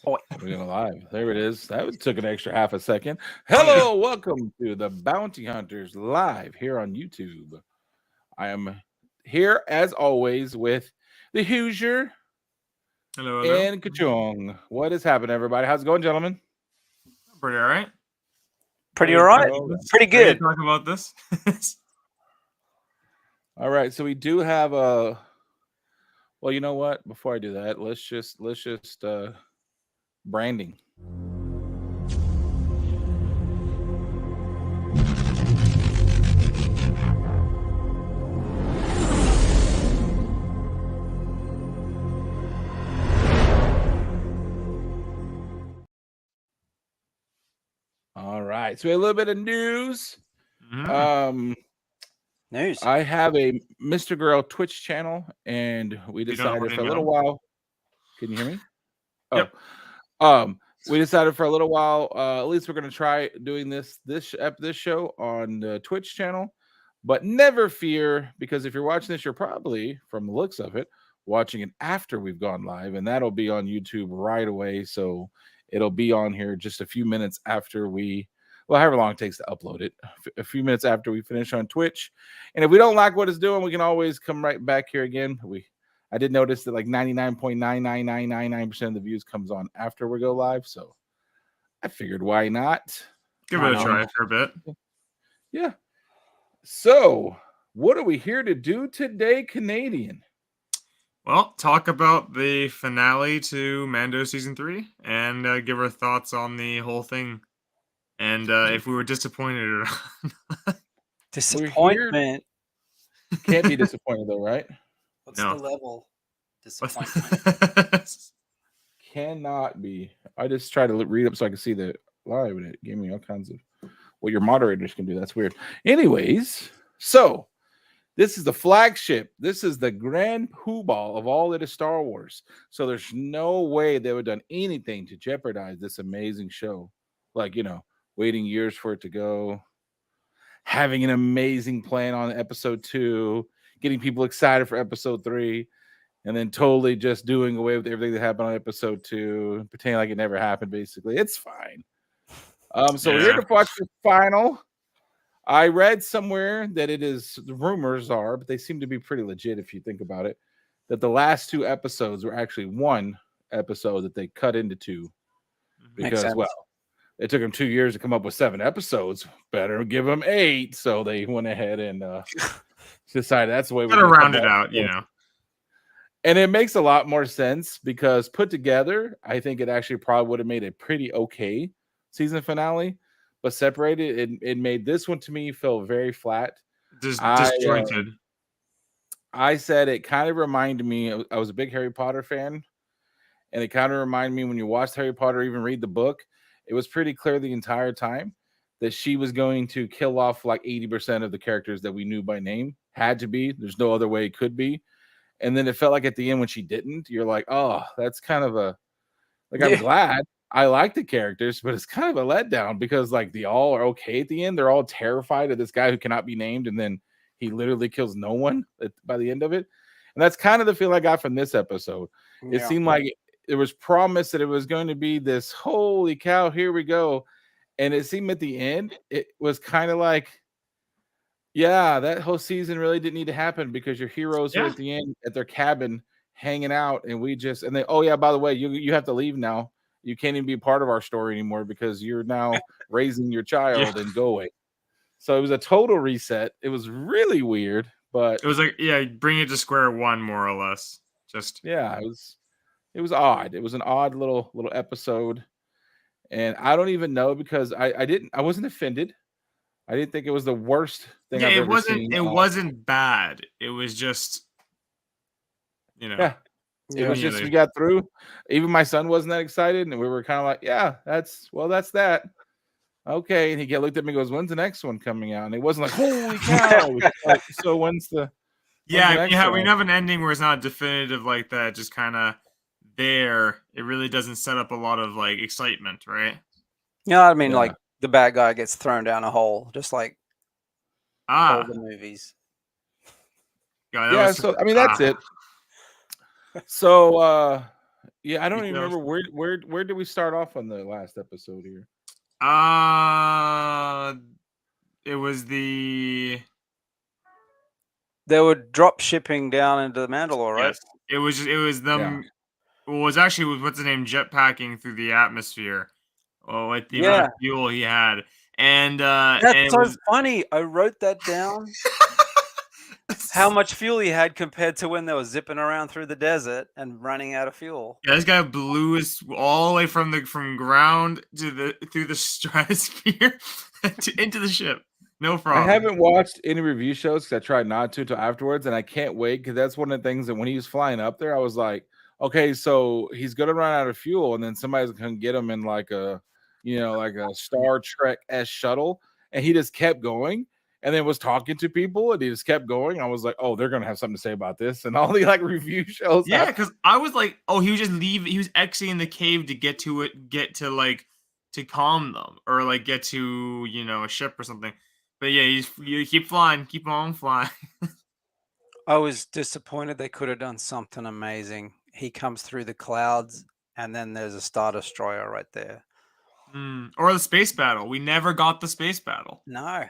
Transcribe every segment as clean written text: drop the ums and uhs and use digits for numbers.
Oh, We're going live. There it is. That took an extra half a second. Hello, welcome to the Bounty Hunters live here on YouTube. I am here as always with the Hoosier Hello, hello. and Kachung. What is happening, everybody? How's it going, gentlemen? Pretty all right. pretty There all you right. go. Pretty Ready to good. talk about this? All right, so we do have a. Well, you know what? Before I do that, let's just branding. All right, so we have a little bit of news. News. I have a MrGarrell Twitch channel, and we You don't decided for a already little know? while. Can you hear me? Yep. We decided for a little while. At least we're going to try doing this show on the Twitch channel, but never fear, because if you're watching this, you're probably, from the looks of it, watching it after we've gone live, and that'll be on YouTube right away. So it'll be on here just a few minutes after however long it takes to upload it, a few minutes after we finish on Twitch. And if we don't like what it's doing, we can always come right back here again. I did notice that like 99.99999% of the views comes on after we go live, so I figured why not? Give it a try for a bit. Yeah. So, what are we here to do today, Canadian? Well, talk about the finale to Mando Season 3 and give our thoughts on the whole thing. And if we were disappointed or not. Disappointment. Can't be disappointed though, right? What's No. the level? Disappointment. Cannot be. I just try to read up so I can see the live, and it gave me all kinds of what your moderators can do. That's weird. Anyways, so this is the flagship. This is the grand poobah of all that is Star Wars. So there's no way they would have done anything to jeopardize this amazing show. Like, waiting years for it to go, having an amazing plan on episode 2, getting people excited for episode 3, and then totally just doing away with everything that happened on episode 2, pretending like it never happened, basically. It's fine. So we're here to watch the final. I read somewhere that the rumors are, but they seem to be pretty legit if you think about it, that the last 2 episodes were actually one episode that they cut into 2. Because, well, it took them 2 years to come up with 7 episodes. Better give them 8. So they went ahead and decided that's the way we're going to round it out, And it makes a lot more sense because put together, I think it actually probably would have made a pretty okay season finale. But separated, it made this one to me feel very flat. Disjointed. I said it kind of reminded me, I was a big Harry Potter fan. And it kind of reminded me when you watched Harry Potter, even read the book, it was pretty clear the entire time that she was going to kill off like 80% of the characters that we knew by name. Had to be. There's no other way it could be. And then it felt like at the end when she didn't, you're like, oh, that's kind of I'm glad. I like the characters, but it's kind of a letdown because like they all are okay at the end. They're all terrified of this guy who cannot be named. And then he literally kills no one by the end of it. And that's kind of the feel I got from this episode. Yeah. It seemed like there was promise that it was going to be this, holy cow, here we go. And it seemed at the end, it was kind of like, yeah, that whole season really didn't need to happen because your heroes are at the end at their cabin hanging out. And oh yeah, by the way, you have to leave now. You can't even be part of our story anymore because you're now raising your child and go away. So it was a total reset. It was really weird, but it was like, bring it to square one, more or less. It was odd. It was an odd little episode. And I don't even know because I wasn't offended. I didn't think it was the worst thing I've ever seen. It wasn't bad. It was just, Yeah. It was just, we got through. Even my son wasn't that excited. And we were kind of like, yeah, that's that. Okay. And he looked at me and goes, when's the next one coming out? And it wasn't like, holy cow. Like, so when's the we have an ending where it's not definitive like that. Just kind of there. It really doesn't set up a lot of like excitement, right? I mean, like the bad guy gets thrown down a hole, just like all the movies. So I mean, that's it. So Yeah, I don't even details. remember where did we start off on the last episode here? It was the They were drop shipping down into the Mandalore, right? yes. It was them. Well, it was actually what's the name jetpacking through the atmosphere. Oh, with the amount Yeah. of fuel he had, and That's it so was funny. I wrote that down. How much fuel he had compared to when they were zipping around through the desert and running out of fuel. Yeah, this guy blew his all the way from ground to through the stratosphere into the ship. No problem. I haven't watched any review shows because I tried not to till afterwards, and I can't wait because that's one of the things that when he was flying up there, I was like, okay, so he's gonna run out of fuel, and then somebody's gonna get him in like a, like a Star Trek S shuttle, and he just kept going, and then was talking to people, and he just kept going. I was like, oh, they're gonna have something to say about this, and all the like review shows. Yeah, because I was like, oh, he was just leaving. He was exiting the cave to get to it, to calm them, or like get to a ship or something. But yeah, you keep flying, keep on flying. I was disappointed they could have done something amazing. He comes through the clouds, and then there's a Star Destroyer right there. Or the space battle. We never got the space battle. No.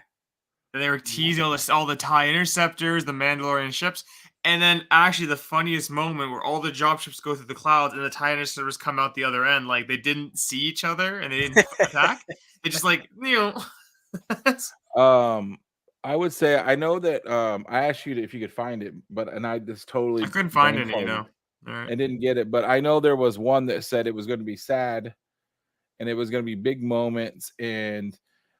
They were teasing all the TIE interceptors, the Mandalorian ships, and then actually the funniest moment where all the dropships go through the clouds and the TIE interceptors come out the other end, like they didn't see each other and they didn't attack. They just I would say I know that I asked you if you could find it, and I just totally I couldn't find brain any, farted. Right. I didn't get it, but I know there was one that said it was going to be sad and it was going to be big moments, and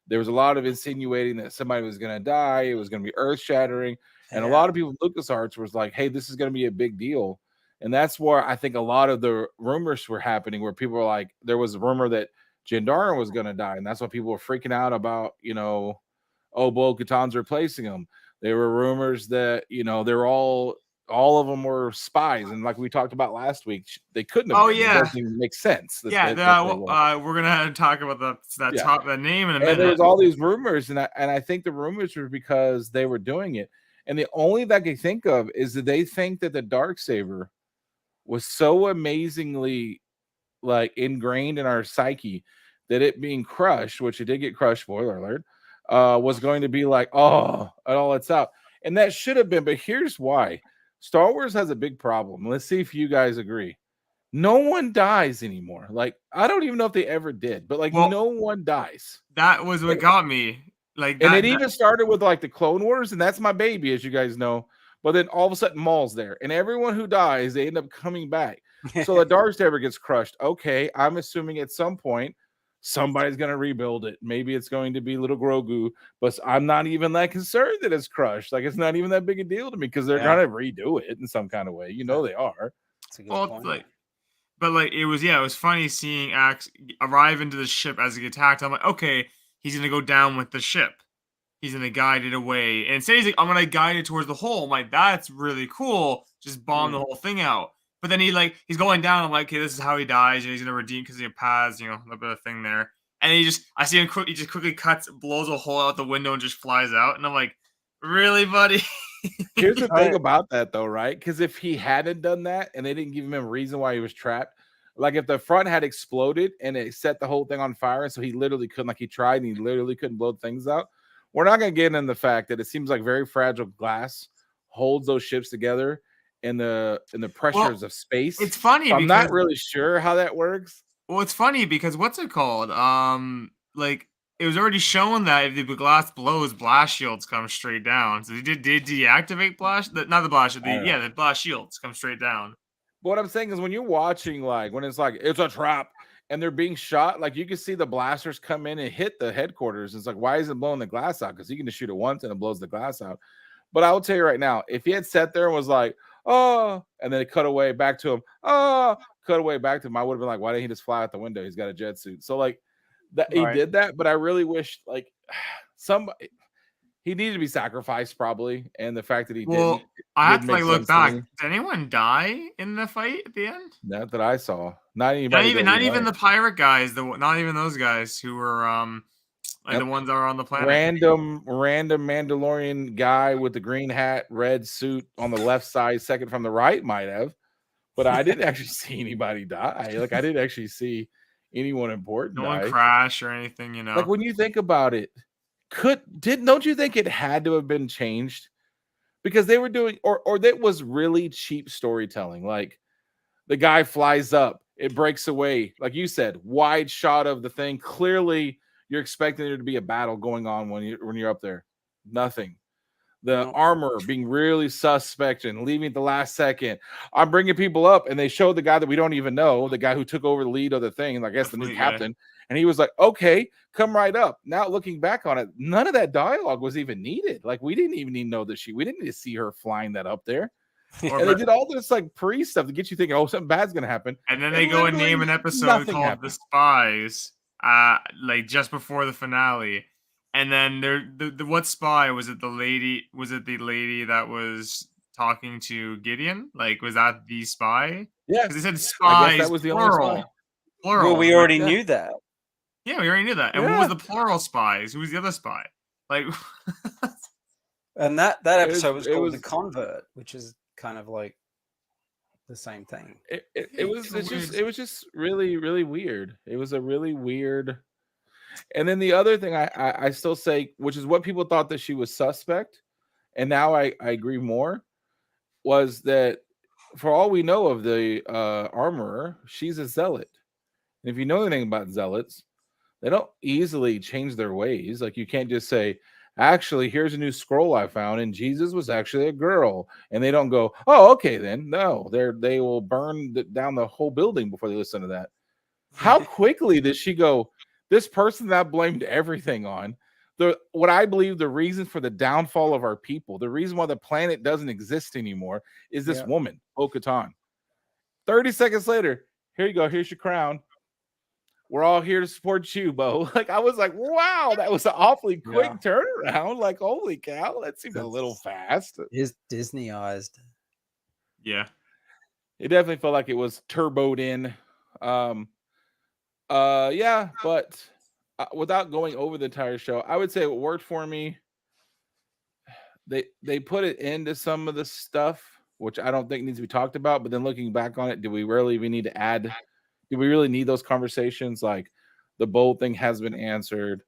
there was a lot of insinuating that somebody was going to die. It was going to be earth shattering, and a lot of people in LucasArts was like, "Hey, this is going to be a big deal," and that's where I think a lot of the rumors were happening, where people were like, there was a rumor that Jandara was going to die, and that's why people were freaking out about, oh, Bo-Katan's replacing him. There were rumors that, they're all of them were spies, and like we talked about last week, they couldn't have. Oh been. yeah, It doesn't even make sense. We're gonna talk about that name in a minute. And there was all these rumors, and I think the rumors were because they were doing it, and the only that I can think of is that they think that the Darksaber was so amazingly like ingrained in our psyche that it being crushed, which it did get crushed, spoiler alert, was going to be like, oh, and all it's out. And that should have been, but here's why. Star Wars has a big problem. Let's see if you guys agree. No one dies anymore. Like, I don't even know if they ever did, but no one dies. That was what got me. Even started with like the Clone Wars, and that's my baby, as you guys know. But then all of a sudden, Maul's there, and everyone who dies, they end up coming back. So the Darksaber gets crushed. Okay, I'm assuming at some point somebody's going to rebuild it. Maybe it's going to be little Grogu, but I'm not even that concerned that it's crushed. Like, it's not even that big a deal to me because they're going to redo it in some kind of way. They are. That's a good point. It was funny seeing Axe arrive into the ship as he gets attacked. I'm like, okay, he's going to go down with the ship. He's going to guide it away. And instead he's like, I'm going to guide it towards the hole. I'm like, that's really cool. Just bomb the whole thing out. But then he's going down. I'm like, okay, this is how he dies. And he's going to redeem because he has, a little bit of thing there. And I see him he just quickly blows a hole out the window and just flies out. And I'm like, really, buddy? Here's the thing about that, though, right? Because if he hadn't done that and they didn't give him a reason why he was trapped, like if the front had exploded and it set the whole thing on fire, and so he literally couldn't, like he tried and he literally couldn't blow things out. We're not going to get into the fact that it seems like very fragile glass holds those ships together in the pressures of space. It's funny. I'm not really sure how that works. Well, it's funny because what's it called? It was already shown that if the glass blows, blast shields come straight down. So did deactivate blast? Not the blast shield. The blast shields come straight down. But what I'm saying is when you're watching, when it's a trap and they're being shot, you can see the blasters come in and hit the headquarters. It's like, why is it blowing the glass out? Because you can just shoot it once and it blows the glass out. But I will tell you right now, if he had sat there and was like, oh, and then it cut away back to him, I would have been like, why didn't he just fly out the window? He's got a jet suit. So he did that, but I really wish somebody, he needed to be sacrificed probably, and the fact that he didn't. I have to look back. Did anyone die in the fight at the end? Not that I saw. Not even the pirate guys. Not even those guys who were the ones that are on the planet. Random Mandalorian guy with the green hat, red suit on the left side, second from the right might have, but I didn't actually see anybody die. Like I didn't actually see anyone important No die. one crash or anything, you know. Like when you think about it, don't you think it had to have been changed? Because they were doing or that was really cheap storytelling. Like the guy flies up, it breaks away, like you said, wide shot of the thing. Clearly, you're expecting there to be a battle going on when you're up there. Nothing. The No. armor being really suspect and leaving at the last second. I'm bringing people up, and they show the guy that we don't even know, the guy who took over the lead of the thing, I guess the new captain. And he was like, okay, come right up. Now looking back on it, none of that dialogue was even needed. Like we didn't even need to know that we didn't need to see her flying that up there. And they did all this like pre stuff to get you thinking, oh, something bad's gonna happen. And then they go and name an episode called The Spies, like just before the finale. And then the what spy was it? The lady that was talking to Gideon? Like, was that the spy? Yeah, because they said spies. I guess that was the only spy. Plural. Well, we already knew that. Yeah, we already knew that. And what was the plural spies? Who was the other spy? Like, and that episode was called The Convert, which is kind of like the same thing. It was just really, really weird. It was a really weird. And then the other thing I still say, which is what people thought that she was suspect, and now I agree more, was that for all we know of the armorer, she's a zealot. And if you know anything about zealots, they don't easily change their ways. Like you can't just say, actually, here's a new scroll I found, and Jesus was actually a girl. And they don't go, oh, okay, then. No, they will burn down the whole building before they listen to that. How quickly did she go, this person that I blamed everything on, what I believe the reason for the downfall of our people, the reason why the planet doesn't exist anymore is this woman, Bo-Katan. 30 seconds later, here you go, here's your crown. We're all here to support you, Bo. Like I was like, wow, that was an awfully quick turnaround. Like, holy cow, that seemed a little fast. Is Disneyized. Yeah. It definitely felt like it was turboed in. Yeah, but without going over the entire show, I would say it worked for me. They put it into some of the stuff, which I don't think needs to be talked about. But then looking back on it, do we really even need to add? Do we really need those conversations? Like the bold thing has been answered.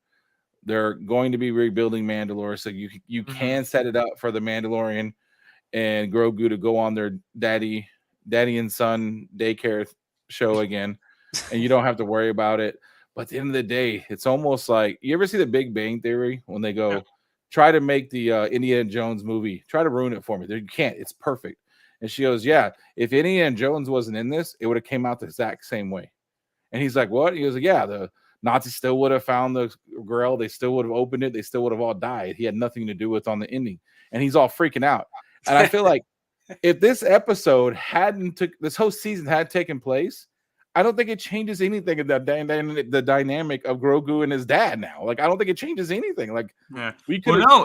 They're going to be rebuilding Mandalore, so you can set it up for the Mandalorian and Grogu to go on their daddy and son daycare show again. And you don't have to worry about it. But at the end of the day, it's almost like, you ever see the Big Bang Theory when they go, try to make the Indiana Jones movie, try to ruin it for me. You can't. It's perfect. And she goes, yeah, if Indiana Jones wasn't in this, it would have came out the exact same way. And he's like, what? He goes, yeah, the Nazis still would have found the Grail. They still would have opened it. They still would have all died. He had nothing to do with on the ending. And he's all freaking out. And I feel like if this episode this whole season had taken place, I don't think it changes anything in the dynamic of Grogu and his dad now. Like, I don't think it changes anything. Like, no,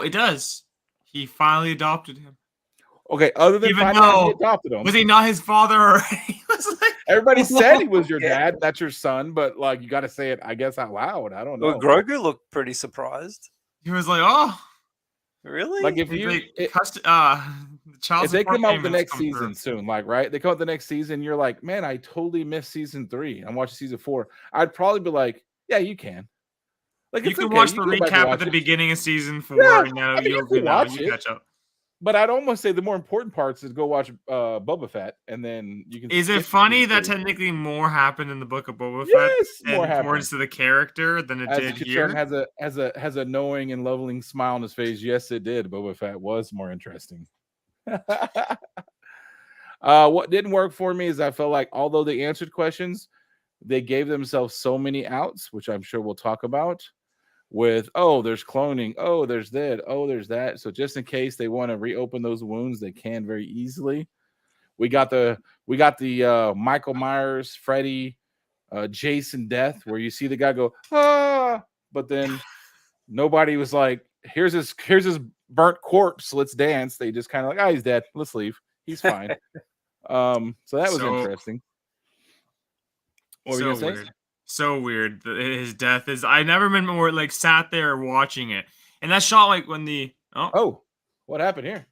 it does. He finally adopted him. Okay, other than finally he adopted him. Was he not his father already? Everybody said he was your dad, that's your son, but like you got to say it, I guess, out loud. I don't know. Well, Grogu looked pretty surprised. He was like, "Oh, really?" Like if they come out the next season soon, like right, they come out the next season, you're like, man, I totally missed season 3. I'm watching season 4. I'd probably be like, yeah, you can. Like you can watch the recap at the beginning of season 4, and now you'll catch up. But I'd almost say the more important parts is go watch Boba Fett, and then you can. Is it funny that technically more happened in the book of Boba Fett? Yes, more happened towards to the character than it did here. Has a knowing and leveling smile on his face. Yes, it did. Boba Fett was more interesting. What didn't work for me is I felt like although they answered questions, they gave themselves so many outs, which I'm sure we'll talk about. With there's cloning, there's that, there's that. So just in case they want to reopen those wounds, they can very easily. We got the Michael Myers, Freddy, Jason death, where you see the guy go but then nobody was like, here's his burnt corpse, let's dance. They just kind of like, he's dead, let's leave, he's fine. So that was interesting. What were you gonna say? So weird. His death is. I never been more like sat there watching it, and that shot like when the what happened here?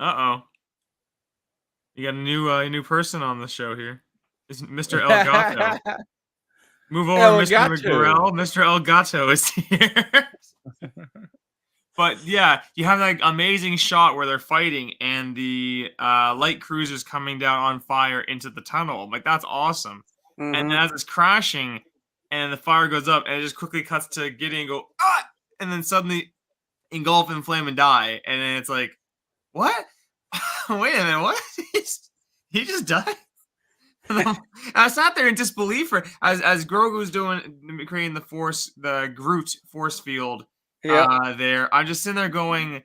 Uh-oh. You got a new person on the show here. It's Mr. Elgato. Move over, Mr. Elgato. McGarrell. Mr. Elgato is here. But yeah, you have that amazing shot where they're fighting and the light cruiser's coming down on fire into the tunnel. Like, that's awesome. And then as it's crashing and the fire goes up and it just quickly cuts to Gideon go, ah! And then suddenly engulf in flame and die. And then it's like, what? Wait a minute, what? He just died? And I sat there in disbelief as Grogu's creating the Groot force field. There, I'm just sitting there going,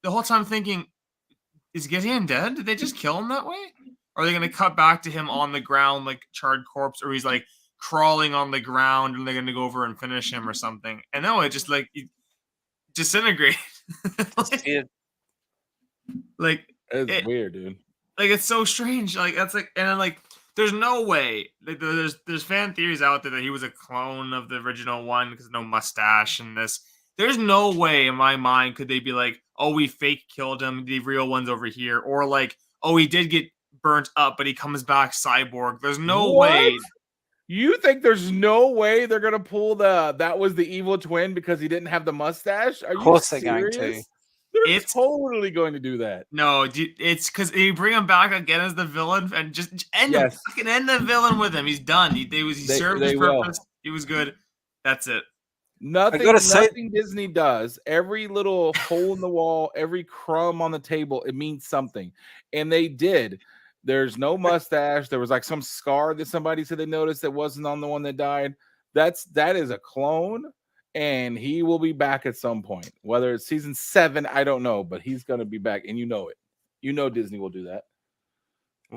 the whole time thinking, is Gideon dead? Did they just kill him that way? Or are they gonna cut back to him on the ground like charred corpse, or he's like crawling on the ground and they're gonna go over and finish him or something? And no, it just like disintegrated. Like it's weird, dude. Like, it's so strange. Like, that's like, and then like, there's no way. Like, there's fan theories out there that he was a clone of the original one because no mustache and this. There's no way in my mind could they be like, oh, we fake killed him, the real one's over here, or like, oh, he did get burnt up, but he comes back cyborg. There's no way. You think there's no way they're gonna pull that was the evil twin because he didn't have the mustache? Are Of course you they're going serious? to. They're totally going to do that. No, it's because you bring him back again as the villain and just end him. Fucking end the villain with him. He's done. He served his purpose. He was good. That's it. Nothing Disney does, every little hole in the wall, every crumb on the table, it means something. And they did. There's no mustache. There was like some scar that somebody said they noticed that wasn't on the one that died. That is a clone, and he will be back at some point. Whether it's season 7, I don't know, but he's gonna be back, and you know it. You know Disney will do that.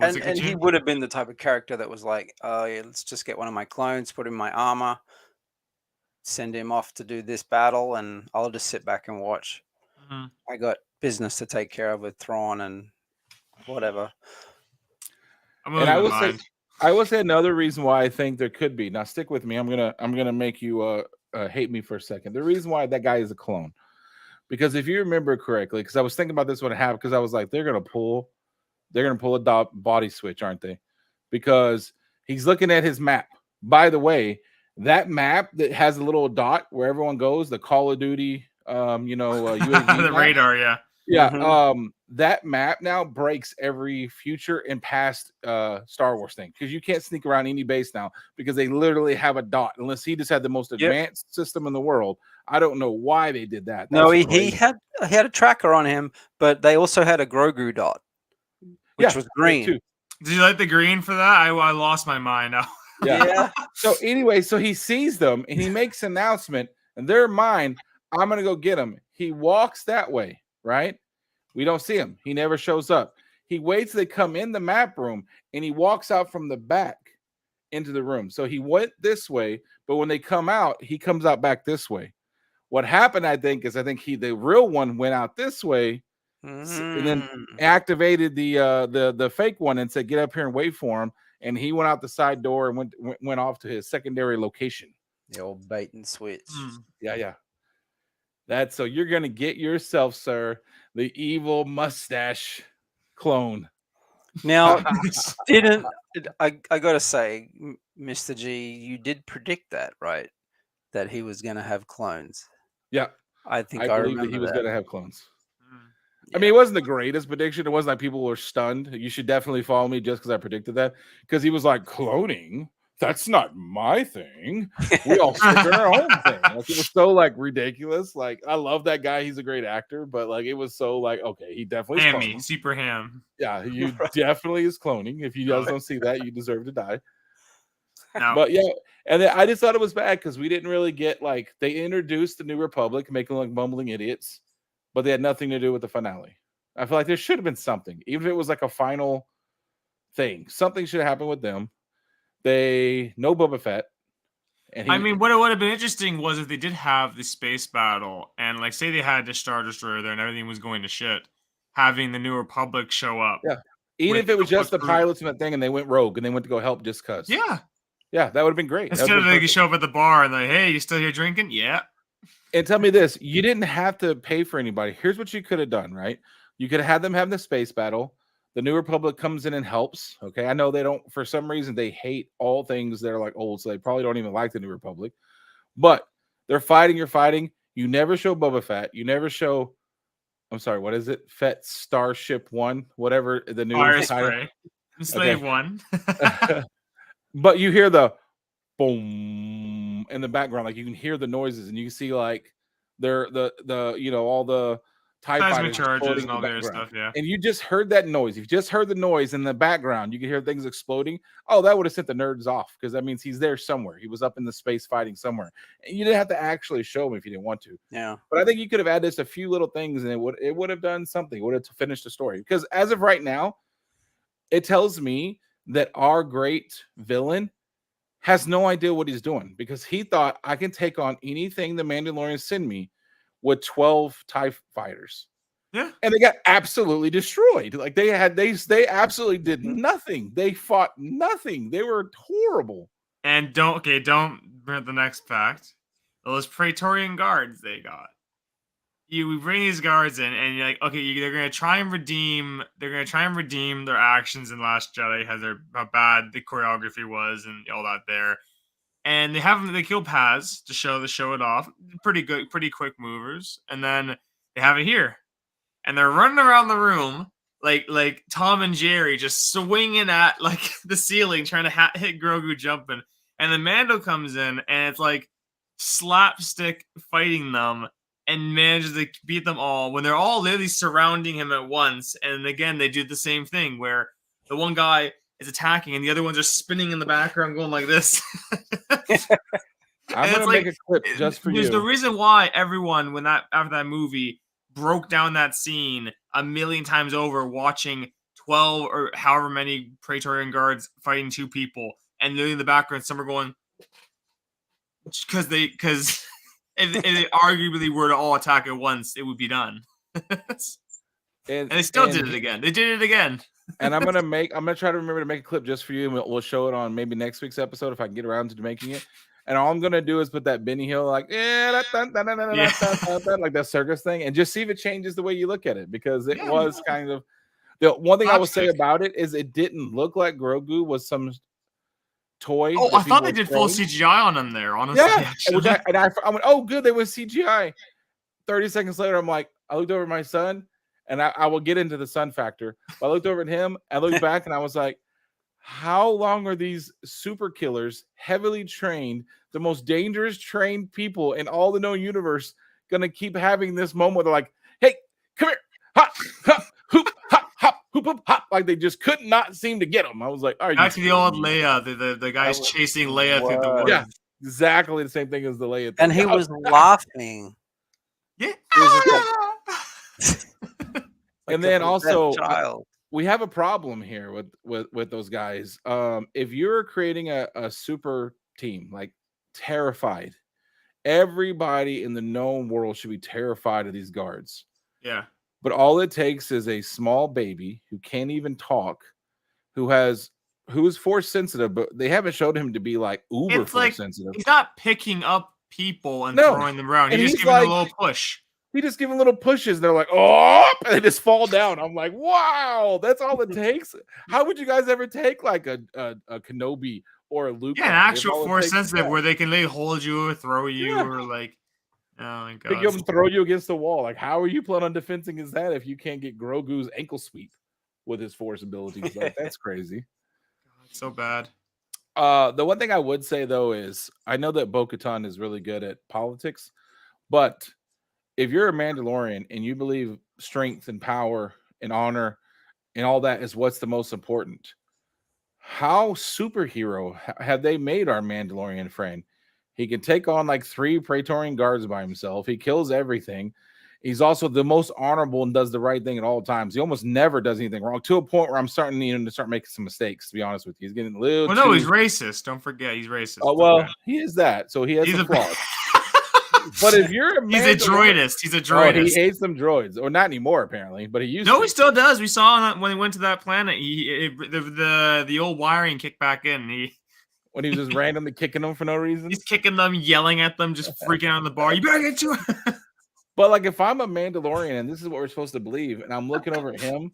And he would have been the type of character that was like, oh yeah, let's just get one of my clones, put in my armor, send him off to do this battle, and I'll just sit back and watch. I got business to take care of with Thrawn and whatever. And I will say another reason why I think there could be. Now stick with me. I'm gonna make you hate me for a second. The reason why that guy is a clone, because if you remember correctly, because I was thinking about this when it happened, because I was like, they're gonna pull a body switch, aren't they? Because he's looking at his map. By the way, that map that has a little dot where everyone goes, the Call of Duty, UAV the radar, yeah. Yeah, that map now breaks every future and past Star Wars thing, because you can't sneak around any base now because they literally have a dot. Unless he just had the most advanced system in the world. I don't know why they did that. No, he had a tracker on him, but they also had a Grogu dot, which was green. Did you like the green for that? I lost my mind now. Yeah. So anyway, so he sees them and he makes an announcement, and they're mine. I'm gonna go get him. He walks that way, right? We don't see him. He never shows up. He waits. They come in the map room, and he walks out from the back into the room. So he went this way, but when they come out, he comes out back this way. What happened, I think, is the real one went out this way, and then activated the fake one and said, "Get up here and wait for him." And he went out the side door and went off to his secondary location. The old bait and switch. Yeah. That's so you're gonna get yourself, sir, the evil mustache clone. Now, I gotta say, Mr. G, you did predict that, right? That he was gonna have clones. Yeah, I think I believe that he was gonna have clones. I mean, it wasn't the greatest prediction. It wasn't like people were stunned. You should definitely follow me just because I predicted that. Because he was like, cloning? That's not my thing. We all stick in our own thing. Like, it was so like ridiculous. Like, I love that guy. He's a great actor, but like it was so like, okay, he definitely is cloning. Super ham. Yeah, you definitely is cloning. If you guys don't see that, you deserve to die. No. But yeah, and then I just thought it was bad because we didn't really get like they introduced the New Republic, making them like bumbling idiots, but they had nothing to do with the finale. I feel like there should have been something, even if it was like a final thing. Something should have happened with them. No Boba Fett. And I mean, what would have been interesting was if they did have the space battle and like say they had the Star Destroyer there and everything was going to shit, having the New Republic show up. Yeah. Even if it was just the pilots and that thing and they went rogue and they went to go help just cuz. Yeah. Yeah, that would have been great. Instead of they show up at the bar and like, hey, you still here drinking? Yeah. And tell me this, you didn't have to pay for anybody. Here's what you could have done, right? You could have had them have the space battle. The New Republic comes in and helps. Okay, I know they don't, for some reason, they hate all things that are like old, so they probably don't even like the New Republic. But they're fighting. You're fighting. You never show Boba Fett. You never show. I'm sorry. What is it? Fett Starship One, whatever the new Fire title. spray. Slave One. But you hear the boom in the background, like you can hear the noises, and you can see like the you know, all the TIE Seismic fighters charges exploding and in all the the other background. stuff, yeah. And you just heard that noise. If you just heard the noise in the background, you could hear things exploding. Oh, that would have sent the nerds off, because that means he's there somewhere. He was up in the space fighting somewhere. And you didn't have to actually show him if you didn't want to. Yeah. But I think you could have added just a few little things, and it would have done something. It would have finished the story. Because as of right now, it tells me that our great villain has no idea what he's doing, because he thought, I can take on anything the Mandalorians send me with 12 TIE fighters. Yeah. And they got absolutely destroyed. Like they absolutely did Mhm. nothing. They fought nothing. They were horrible. And don't bring up the next fact. Those Praetorian guards they got. We bring these guards in, and you're like, okay, they're gonna try and redeem. They're gonna try and redeem their actions in Last Jedi, how bad the choreography was, and all that there. And they kill Paz to show it off. Pretty good, pretty quick movers. And then they have it here, and they're running around the room like Tom and Jerry, just swinging at like the ceiling, trying to hit Grogu jumping. And then Mando comes in, and it's like slapstick fighting them, and manages to beat them all when they're all literally surrounding him at once. And again, they do the same thing where the one guy is attacking and the other ones are spinning in the background going like this. I'm gonna make a clip just for you. There's the reason why everyone, after that movie, broke down that scene a million times over, watching 12 or however many Praetorian guards fighting two people, and literally in the background, some are going, because if they arguably were to all attack at once, it would be done. And they still did it again. They did it again. And I'm gonna try to remember to make a clip just for you, and we'll show it on maybe next week's episode if I can get around to making it. And all I'm gonna do is put that Benny Hill like like that circus thing, and just see if it changes the way you look at it, because it was kind of the one thing I will say about it is it didn't look like Grogu was some toy. Oh, I thought they did full CGI on him there, honestly. Yeah, I went, oh, good, they went CGI. 30 seconds later, I'm like, I looked over at my son, and I will get into the son factor. But I looked over at him, I looked back, and I was like, how long are these super killers, heavily trained, the most dangerous trained people in all the known universe, going to keep having this moment where they're like, hey, come here, hop, hop, hoop, hop, hop, hoop, hoop, hop. Like they just could not seem to get them. I was like, are you back to the old Leia, the guys chasing Leia through the woods. Yeah, exactly the same thing as the Leia thing. And he was laughing. Yeah. And then also, we have a problem here with those guys. If you're creating a super team, like terrified, everybody in the known world should be terrified of these guards. Yeah. But all it takes is a small baby who can't even talk, who is force sensitive, but they haven't showed him to be like uber force sensitive. He's not picking up people and throwing them around. He's just giving them a little push. He just give them little pushes. And they're like, oh, and they just fall down. I'm like, wow, that's all it takes. How would you guys ever take like a Kenobi or a Luke? Yeah, an actual force sensitive where they can hold you or throw you or like, oh my god, pick you up and throw you against the wall. Like, how are you planning on defending his that if you can't get Grogu's ankle sweep with his force abilities? Like, that's crazy. So bad. The one thing I would say though is I know that Bo-Katan is really good at politics, but if you're a Mandalorian and you believe strength and power and honor and all that is what's the most important, how superhero have they made our Mandalorian friend? He can take on like 3 Praetorian guards by himself. He kills everything. He's also the most honorable and does the right thing at all times. He almost never does anything wrong, to a point where I'm starting to start making some mistakes, to be honest with you. He's getting a little he's racist. Don't forget, he's racist. Oh, well, he is that. So he has some flaws. But if you're he's a droidist. He's a droidist. Oh, he hates them droids. Or not anymore, apparently. But he used to. No, he still does. We saw when he went to that planet. The old wiring kicked back in. When he was just randomly kicking them for no reason. He's kicking them, yelling at them, just freaking out on the bar. You better get to it. But like, if I'm a Mandalorian and this is what we're supposed to believe, and I'm looking over at him,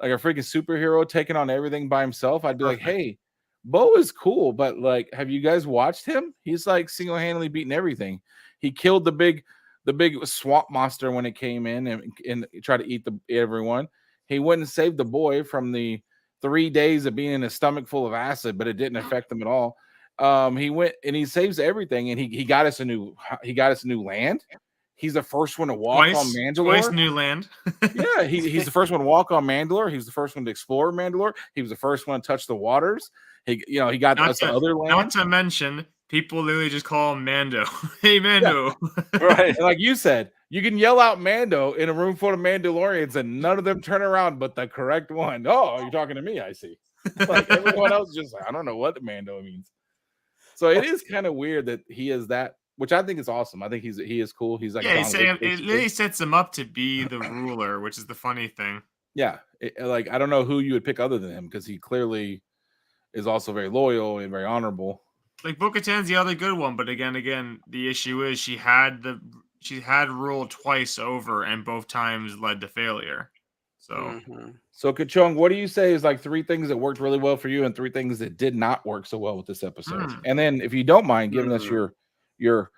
like a freaking superhero taking on everything by himself, I'd be like, hey, Bo is cool, but like, have you guys watched him? He's like single-handedly beating everything. He killed the big swamp monster when it came in and tried to eat everyone. He went and saved the boy from the 3 days of being in a stomach full of acid, but it didn't affect him at all. He went and he saves everything, and he got us a new land. He's the first one to walk on Mandalor. Twice new land. Yeah, he's the first one to walk on Mandalor. He was the first one to explore Mandalor. He was the first one to touch the waters. He got us the other land. Not to mention, people literally just call him Mando. Hey, Mando. Yeah. Right. Like you said, you can yell out Mando in a room full of Mandalorians and none of them turn around but the correct one. Oh, you're talking to me, I see. Like everyone else just like, I don't know what the Mando means. So it is kind of weird that he is that, which I think is awesome. I think he is cool. He's like, yeah, it literally sets him up to be the ruler, which is the funny thing. Yeah. Like, I don't know who you would pick other than him because he clearly is also very loyal and very honorable. Like Bo-Katan's the other good one, but again, the issue is she had rule twice over, and both times led to failure. So, So Kachung, what do you say is like 3 things that worked really well for you and 3 things that did not work so well with this episode? And then, if you don't mind, giving us your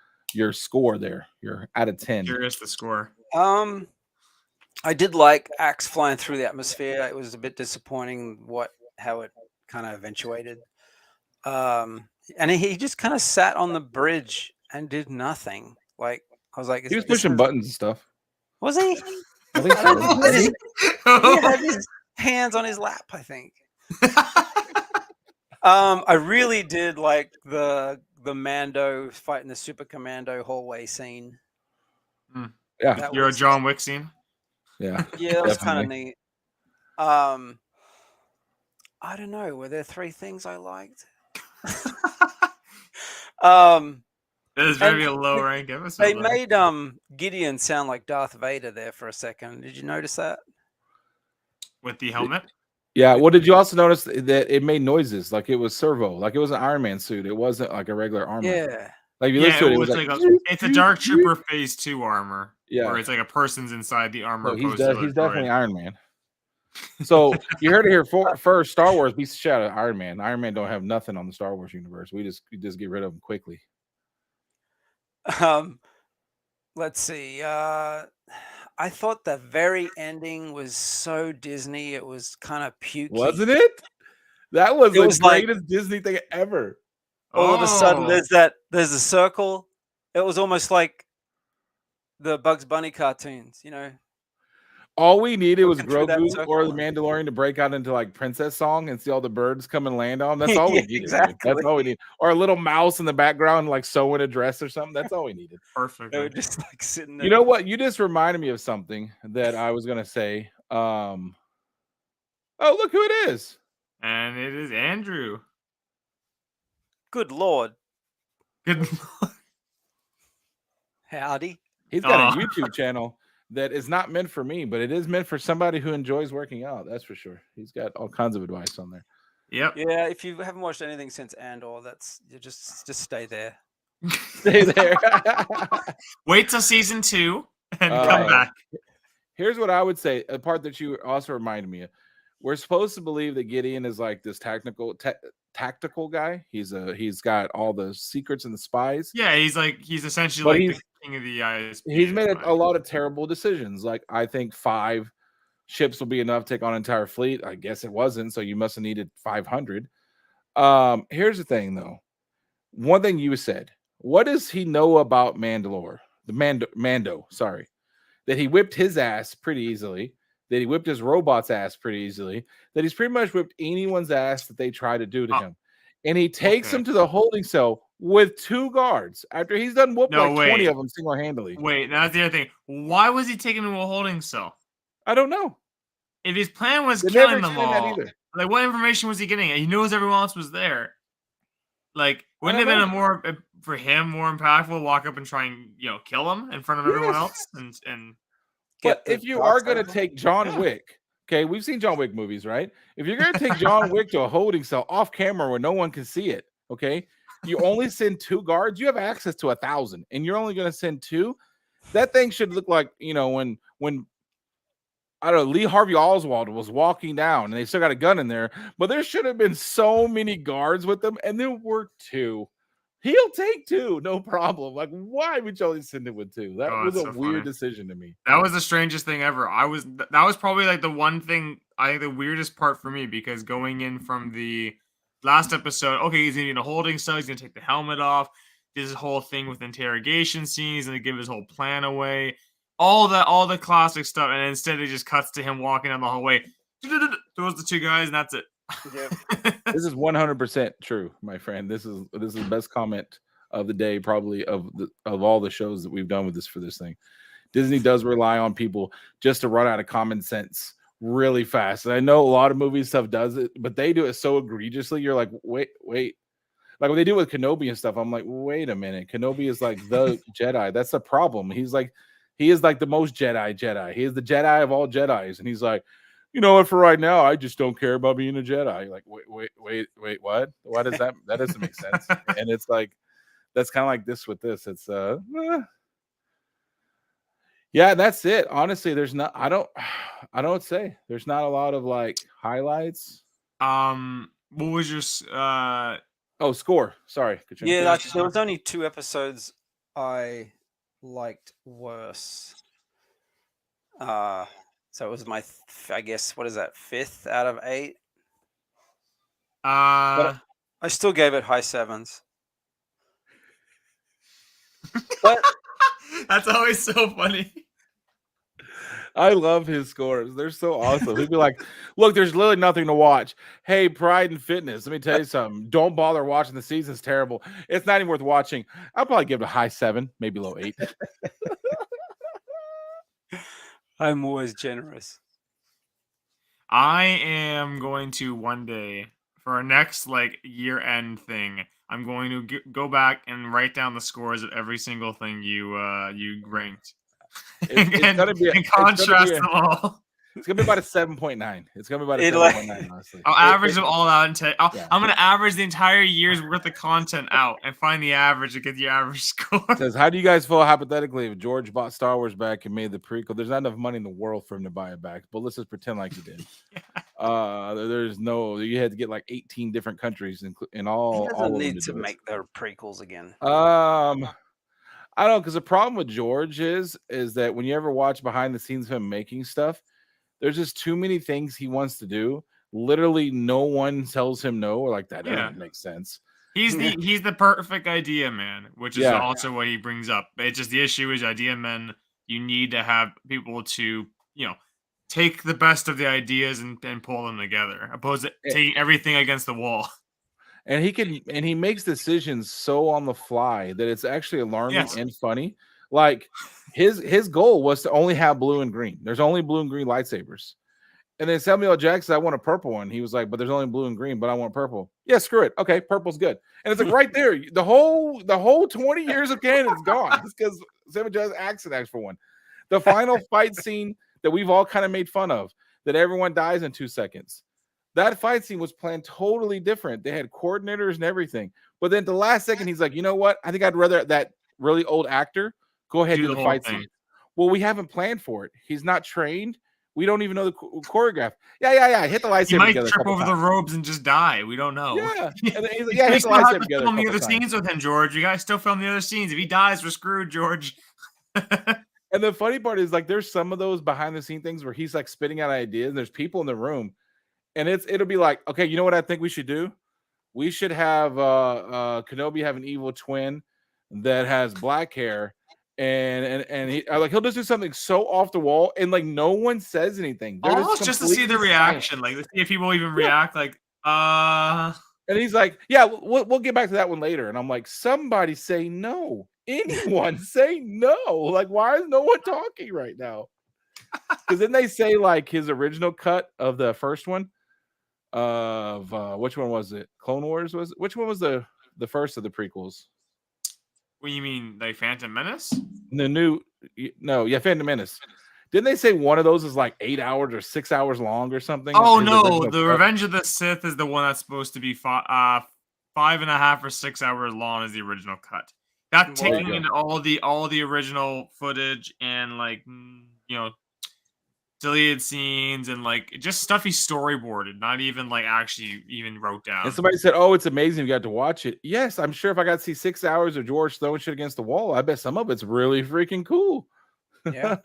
score there, your out of 10. Curious the score. I did like Axe flying through the atmosphere. It was a bit disappointing how it kind of eventuated. And he just kind of sat on the bridge and did nothing. Like, I was like, he was pushing buttons and stuff. Was he? I think so. He had his hands on his lap, I think. I really did like the Mando fighting the Super Commando hallway scene. Yeah, you're a John Wick scene. Yeah, yeah, that was kind of neat. I don't know. Were there 3 things I liked? This is maybe a low rank episode. They made Gideon sound like Darth Vader there for a second. Did you notice that? With the helmet? Yeah. Well, did you also notice that it made noises like it was servo, like it was an Iron Man suit? It wasn't like a regular armor. Yeah. Like if you listen to it, was like it's a Dark Trooper Phase 2 armor. Yeah. Where it's like a person's inside the armor. No, he's definitely Iron Man. So you heard it here first. Star Wars beats the shit out of Iron Man. Iron Man don't have nothing on the Star Wars universe. We just get rid of him quickly. Let's see. I thought the very ending was so Disney. It was kind of pukey. Wasn't it? That was the greatest Disney thing ever. All of a sudden, there's a circle. It was almost like the Bugs Bunny cartoons, you know. All we needed was Grogu or the Mandalorian to break out into like princess song and see all the birds come and land on. That's all we needed. Exactly. That's all we need. Or a little mouse in the background, like sewing a dress or something. That's all we needed. Perfect. They were just like sitting there. You know what? You just reminded me of something that I was gonna say. Oh, look who it is. And it is Andrew. Good Lord. Good Lord. Howdy. He's got a YouTube channel that is not meant for me, but it is meant for somebody who enjoys working out. That's for sure. He's got all kinds of advice on there. Yep. Yeah, if you haven't watched anything since Andor, you just stay there. Stay there. Wait till season 2 and come back. Here's what I would say. A part that you also reminded me of. We're supposed to believe that Gideon is like this tactical guy. He's got all the secrets and the spies. Yeah, he's essentially the king of the ISP. He's made a lot of terrible decisions. Like, I think 5 ships will be enough to take on an entire fleet. I guess it wasn't, so you must have needed 500. Here's the thing, though. One thing you said. What does he know about Mandalore? Mando, sorry. That he whipped his ass pretty easily. That he whipped his robot's ass pretty easily. That he's pretty much whipped anyone's ass that they try to do to him. And he takes him to the holding cell with 2 guards after he's done whooping 20 of them single-handedly. Wait, that's the other thing. Why was he taking him to a holding cell? I don't know. If his plan was killing them all, like what information was he getting? He knows everyone else was there. Like, wouldn't it have been more impactful to walk up and try and kill him in front of everyone else? And but if you are going to take John Wick, okay, we've seen John Wick movies, right? If you're going to take John Wick to a holding cell off camera where no one can see it, okay, you only send 2 guards. You have access to 1,000, and you're only going to send 2. That thing should look like when I don't know, Lee Harvey Oswald was walking down and they still got a gun in there, but there should have been so many guards with them, and there were 2. He'll take 2, no problem. Like, why would you only send him with 2? That was a so weird funny. decision to me. That was the strangest thing ever. That was probably like the one thing, I think the weirdest part for me, because going in from the last episode, okay, he's gonna be in a holding cell, he's gonna take the helmet off, this whole thing with interrogation scenes, and to give his whole plan away, all the classic stuff, and instead it just cuts to him walking down the hallway, throws the 2 guys, and that's it. This is 100% true, my friend. This is the best comment of the day, probably of all the shows that we've done with this for this thing. Disney does rely on people just to run out of common sense really fast. And I know a lot of movie stuff does it, but they do it so egregiously. You're like, wait. Like when they do it with Kenobi and stuff, I'm like, wait a minute. Kenobi is like the Jedi. That's the problem. He is like the most Jedi. He is the Jedi of all Jedis. And he's like, you know what, for right now, I just don't care about being a Jedi. Like, wait, what? Why does that doesn't make sense? And it's like, that's kind of like this with this. It's yeah, that's it. Honestly, there's not, I don't say there's not a lot of like highlights. What was your score? Sorry, Katrina. Yeah, there was only 2 episodes I liked worse. So it was my, I guess, what is that, 5th out of 8? But I still gave it high 7s. But that's always so funny. I love his scores. They're so awesome. He'd be like, look, there's literally nothing to watch. Hey, Pride and Fitness, let me tell you something. Don't bother watching. The season's terrible. It's not even worth watching. I'll probably give it a high 7, maybe low 8. I'm always generous. I am going to one day, for our next like year-end thing, I'm going to go back and write down the scores of every single thing you ranked. It's gonna be and contrast them all. It's gonna be about a 7.9. It's gonna be about a 7.9, honestly. I'll average them all out and I'm gonna average the entire year's worth of content out and find the average to get the average score. It says, how do you guys feel hypothetically if George bought Star Wars back and made the prequel? There's not enough money in the world for him to buy it back, but let's just pretend like he did. There's no, you had to get like 18 different countries in all. He doesn't need to make their prequels again. I don't know, because the problem with George is that when you ever watch behind the scenes of him making stuff, there's just too many things he wants to do. Literally, no one tells him no, or like that doesn't make sense. He's the perfect idea man, which is also what he brings up. It's just the issue is idea men. You need to have people to take the best of the ideas and pull them together, opposed to taking everything against the wall. And he makes decisions so on the fly that it's actually alarming and funny. Like his goal was to only have blue and green. There's only blue and green lightsabers. And then Samuel L. Jackson, I want a purple one. He was like, but there's only blue and green, but I want purple. Yeah, screw it. Okay, purple's good. And it's like right there, the whole 20 years of canon is gone. It's because Samuel Jackson asked for one. The final fight scene that we've all kind of made fun of, that everyone dies in 2 seconds. That fight scene was planned totally different. They had coordinators and everything. But then the last second, he's like, you know what? I think I'd rather that really old actor go ahead and do the fight scene. Well, we haven't planned for it. He's not trained. We don't even know the choreograph. Yeah. Hit the lightsaber. He might trip over the ropes and just die. We don't know. Yeah. And then he's like, hit the lightsaber together. Film the other scenes with him, George. You guys still film the other scenes. If he dies, we're screwed, George. And the funny part is, like, there's some of those behind the scene things where he's like spitting out ideas, and there's people in the room. And it'll be like, okay, you know what I think we should do? We should have Kenobi have an evil twin that has black hair, and he'll just do something so off the wall, and like no one says anything. Almost just to see the reaction, like to see if people even react. Like, And he's like, yeah, we'll get back to that one later. And I'm like, somebody say no. Anyone say no. Like, why is no one talking right now? Because then they say like his original cut of the first one. Of which one was it? Clone Wars was it? Which one was the first of the prequels? What do you mean, like Phantom Menace? Phantom Menace. Didn't they say one of those is like 8 hours or 6 hours long or something? Oh no, the Revenge of the Sith is the one that's supposed to be 5.5 or 6 hours long as the original cut. That's taking in all the original footage and like deleted scenes and like just stuff he storyboarded, not even like actually even wrote down. And somebody said, "Oh, it's amazing you got to watch it." Yes, I'm sure if I got to see 6 hours of George throwing shit against the wall, I bet some of it's really freaking cool. Yeah.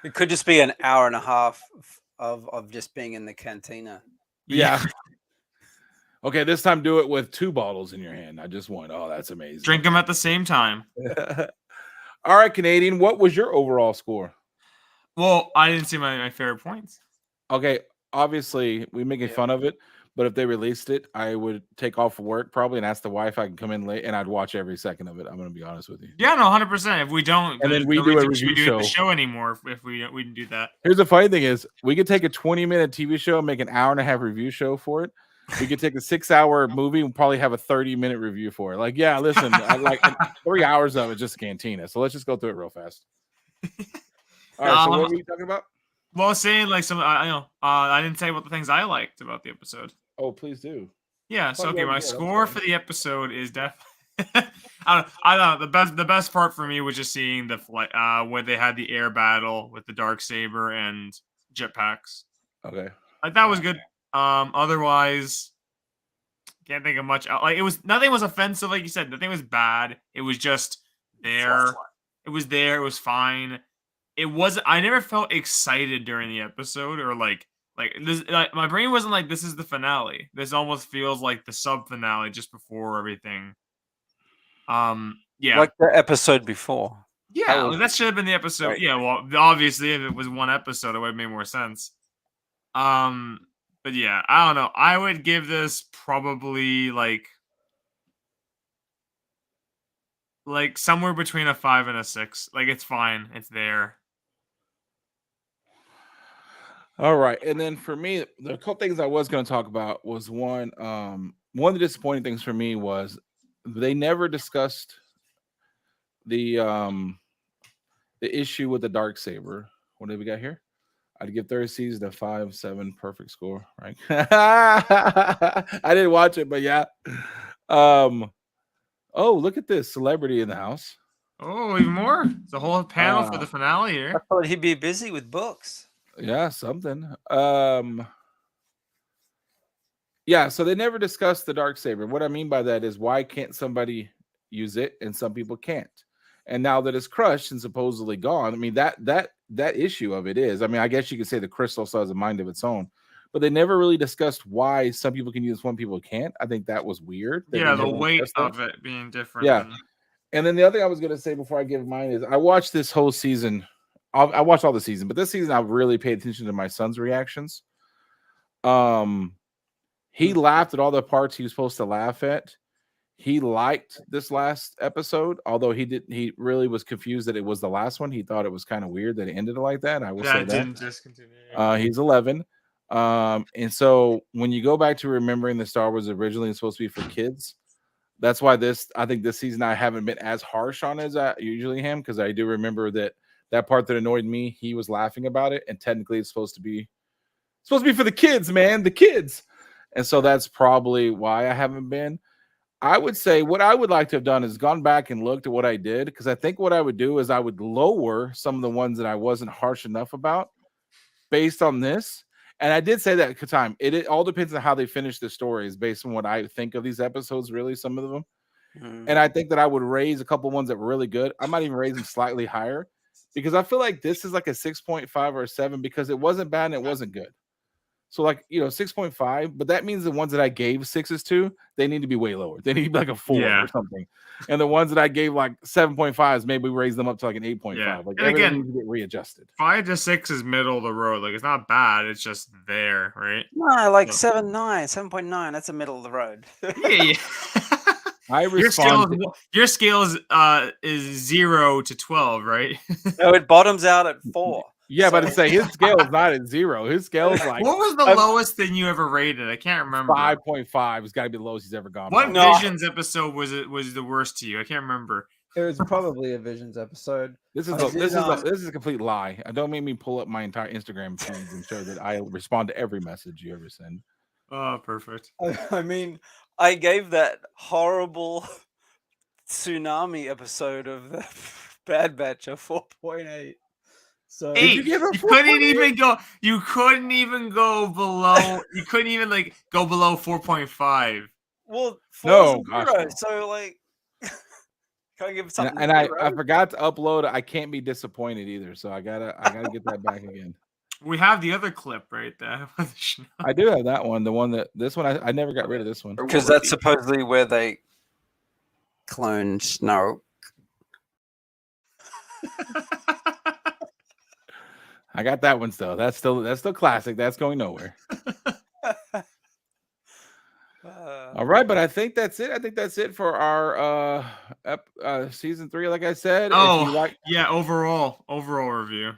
It could just be an hour and a half of just being in the cantina. Yeah. Okay, this time do it with 2 bottles in your hand. I just want. Oh, that's amazing. Drink them at the same time. All right, Canadian. What was your overall score? Well, I didn't see my favorite points. Okay, obviously we making fun of it, but if they released it, I would take off work probably and ask the wife I can come in late, and I'd watch every second of it. I'm gonna be honest with you. Yeah, no, 100%. If we don't, and then we do a review show. The show anymore if we didn't do that. Here's the funny thing is, we could take a 20-minute TV show and make an hour and a half review show for it. We could take a 6-hour movie and probably have a 30-minute review for it. Like, yeah, listen, I like 3 hours of it just cantina. So let's just go through it real fast. All right, so what were you talking about? Well, saying like some, I didn't say what the things I liked about the episode. Oh, please do. Yeah. So okay, my score for the episode is definitely. I don't know. The best part for me was just seeing the flight, where they had the air battle with the Darksaber and jetpacks. Okay. Like that was good. Otherwise, can't think of much. Like nothing was offensive, like you said. Nothing was bad. It was just there. It was there. It was fine. It wasn't. I never felt excited during the episode, or like this. Like my brain wasn't like, this is the finale. This almost feels like the sub finale just before everything. Yeah, like the episode before. Yeah, that should have been the episode. Right. Yeah, well, obviously, if it was one episode, it would have made more sense. But yeah, I don't know. I would give this probably like somewhere between a 5 and a 6. Like it's fine. It's there. All right. And then for me, the couple things I was going to talk about was one of the disappointing things for me was they never discussed the issue with the Darksaber. What did we got here? I'd give Third Season a 5-7 perfect score, right? I didn't watch it, but yeah. Oh, look at this celebrity in the house. Oh, even more. It's a whole panel for the finale here. I thought he'd be busy with books. Yeah, something. Yeah, so they never discussed the Darksaber. What I mean by that is, why can't somebody use it and some people can't? And now that it's crushed and supposedly gone, I mean, that issue of it is, I mean, I guess you could say the crystal still has a mind of its own, but they never really discussed why some people can use, some people can't. I think that was weird. Yeah, the weight of it being different. Yeah. And then the other thing I was going to say before I give mine is, I watched this whole season. I watched all the season, but this season I really paid attention to my son's reactions. He laughed at all the parts he was supposed to laugh at. He liked this last episode, although he really was confused that it was the last one. He thought it was kind of weird that it ended like that. I will say that. Didn't discontinue. He's 11. And so when you go back to remembering the Star Wars originally is supposed to be for kids, that's why I think this season I haven't been as harsh on as I usually am, because I do remember that part that annoyed me, he was laughing about it, and technically it's supposed to be for the kids, man, the kids. And so that's probably why I haven't been. I would say what I would like to have done is gone back and looked at what I did, because I think what I would do is I would lower some of the ones that I wasn't harsh enough about based on this. And I did say that at the time. It all depends on how they finish the stories based on what I think of these episodes, really, some of them. And I think that I would raise a couple ones that were really good. I might even raise them slightly higher, because I feel like this is like a 6.5 or a 7, because it wasn't bad and it wasn't good. So, like, 6.5, but that means the ones that I gave 6s to, they need to be way lower. They need to be like a 4 or something. And the ones that I gave like 7.5s, maybe raise them up to like an 8.5. Yeah. Like, and again, needs to get readjusted. 5 to 6 is middle of the road. Like, it's not bad. It's just there, right? No, like 7.9. That's the middle of the road. Yeah. I respond. Your scale is 0 to 12, right? No, it bottoms out at 4. Yeah, but I'd say his scale is not at 0. His scale is like, what was the lowest thing you ever rated? I can't remember. 5.5 has got to be the lowest he's ever gone. What Visions episode was the worst to you? I can't remember. It was probably a Visions episode. This is a complete lie. I don't make me pull up my entire Instagram feeds and show that I respond to every message you ever send. Oh, perfect. I mean, I gave that horrible tsunami episode of the Bad Batch a 4.8. So Hey, you give her you couldn't 4.8? even go. You couldn't even go below. You couldn't even like go below 4.5. Well, 4's No, a gosh, 0, no. so like, can I give And, something and 0? I forgot to upload. I can't be disappointed either, so I gotta get that back again. We have the other clip right there. I do have that one. The one that this one I never got rid of this one. Because that's supposedly where they cloned Snow. I got that one still. That's still classic. That's going nowhere. All right, but I think that's it. I think that's it for our season 3. Like I said, if you like, yeah, overall review.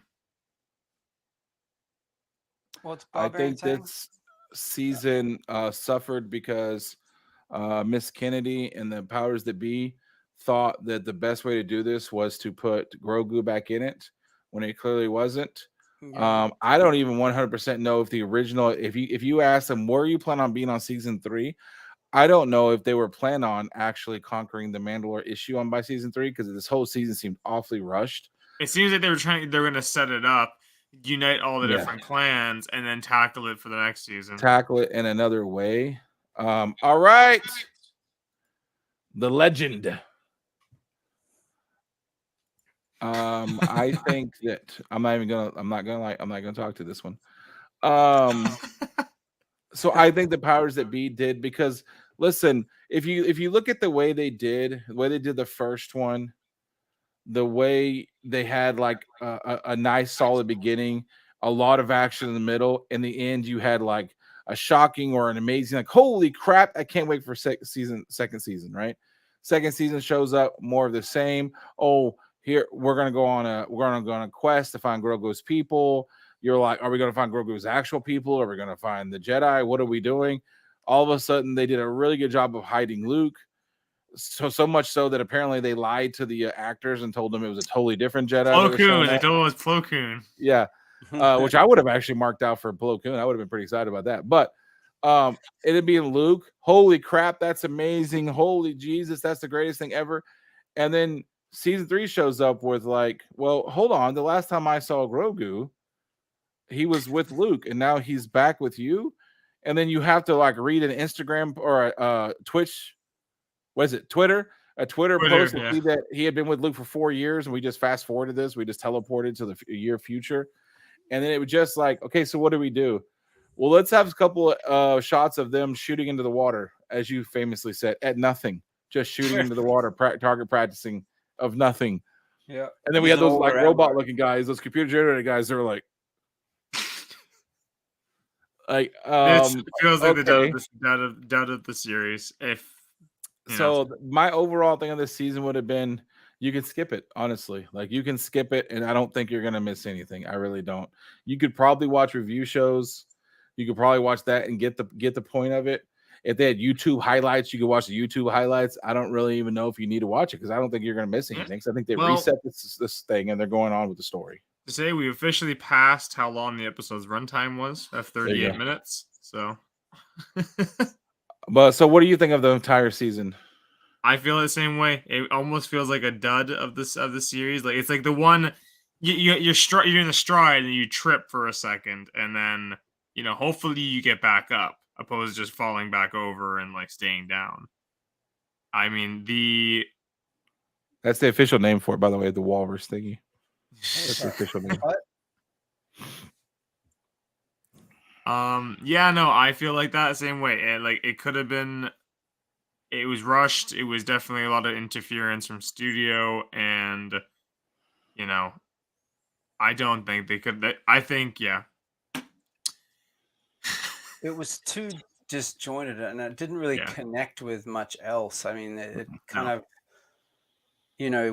What's I Barbarian think saying? this season suffered because Miss Kennedy and the powers that be thought that the best way to do this was to put Grogu back in it when it clearly wasn't. Yeah. I don't even 100% know if the original, if you ask them, were you planning on being on season 3? I don't know if they were planning on actually conquering the Mandalore issue on by season 3, because this whole season seemed awfully rushed. It seems like they're going to set it up, unite all the different clans, and then tackle it for the next season. Tackle it in another way. All right. The legend. I think that I'm not gonna talk to this one. So I think the powers that be did, because listen, if you look at the way they did the first one, the way they had like a nice solid beginning, a lot of action in the middle, in the end you had like a shocking or an amazing, like, holy crap, I can't wait for second season, right? Second season shows up, more of the same. Oh, here we're gonna go on a quest to find Grogu's people. You're like, are we gonna find Grogu's actual people? Are we gonna find the Jedi? What are we doing? All of a sudden, they did a really good job of hiding Luke. So much so that apparently they lied to the actors and told them it was a totally different Jedi. Plo Koon. They told us Plo Koon. Yeah, which I would have actually marked out for Plo Koon. I would have been pretty excited about that. But it'd be Luke. Holy crap, that's amazing. Holy Jesus, that's the greatest thing ever. And then season 3 shows up with like, well, hold on. The last time I saw Grogu, he was with Luke, and now he's back with you. And then you have to like read an Instagram or a Twitch. What is it? Twitter? A Twitter post to see that he had been with Luke for 4 years, and we just fast forwarded this. We just teleported to the year future. And then it was just like, okay, so what do we do? Well, let's have a couple of shots of them shooting into the water, as you famously said, at nothing, just shooting into the water, target practicing of nothing. Yeah. And then we had those like robot looking guys, those computer generated guys. They were like, it feels like okay. the doubt of the series. So my overall thing of this season would have been, you can skip it, honestly. Like, you can skip it, and I don't think you're gonna miss anything. I really don't. You could probably watch review shows. You could probably watch that and get the point of it. If they had YouTube highlights, you could watch the YouTube highlights. I don't really even know if you need to watch it, because I don't think you're gonna miss anything. So I think they reset this thing and they're going on with the story. To say we officially passed how long the episode's runtime was of 38 minutes. So But so what do you think of the entire season? I feel the same way. It almost feels like a dud of the series. Like, it's like the one you're in the stride and you trip for a second, and then hopefully you get back up, opposed to just falling back over and like staying down. I mean, that's the official name for it, by the way, the walrus thingy. That's the official name. Yeah, no, I feel like that same way. And like, it could have been, it was rushed. It was definitely a lot of interference from studio, and I don't think they could. I think, yeah, it was too disjointed, and it didn't really connect with much else. I mean, it kind of,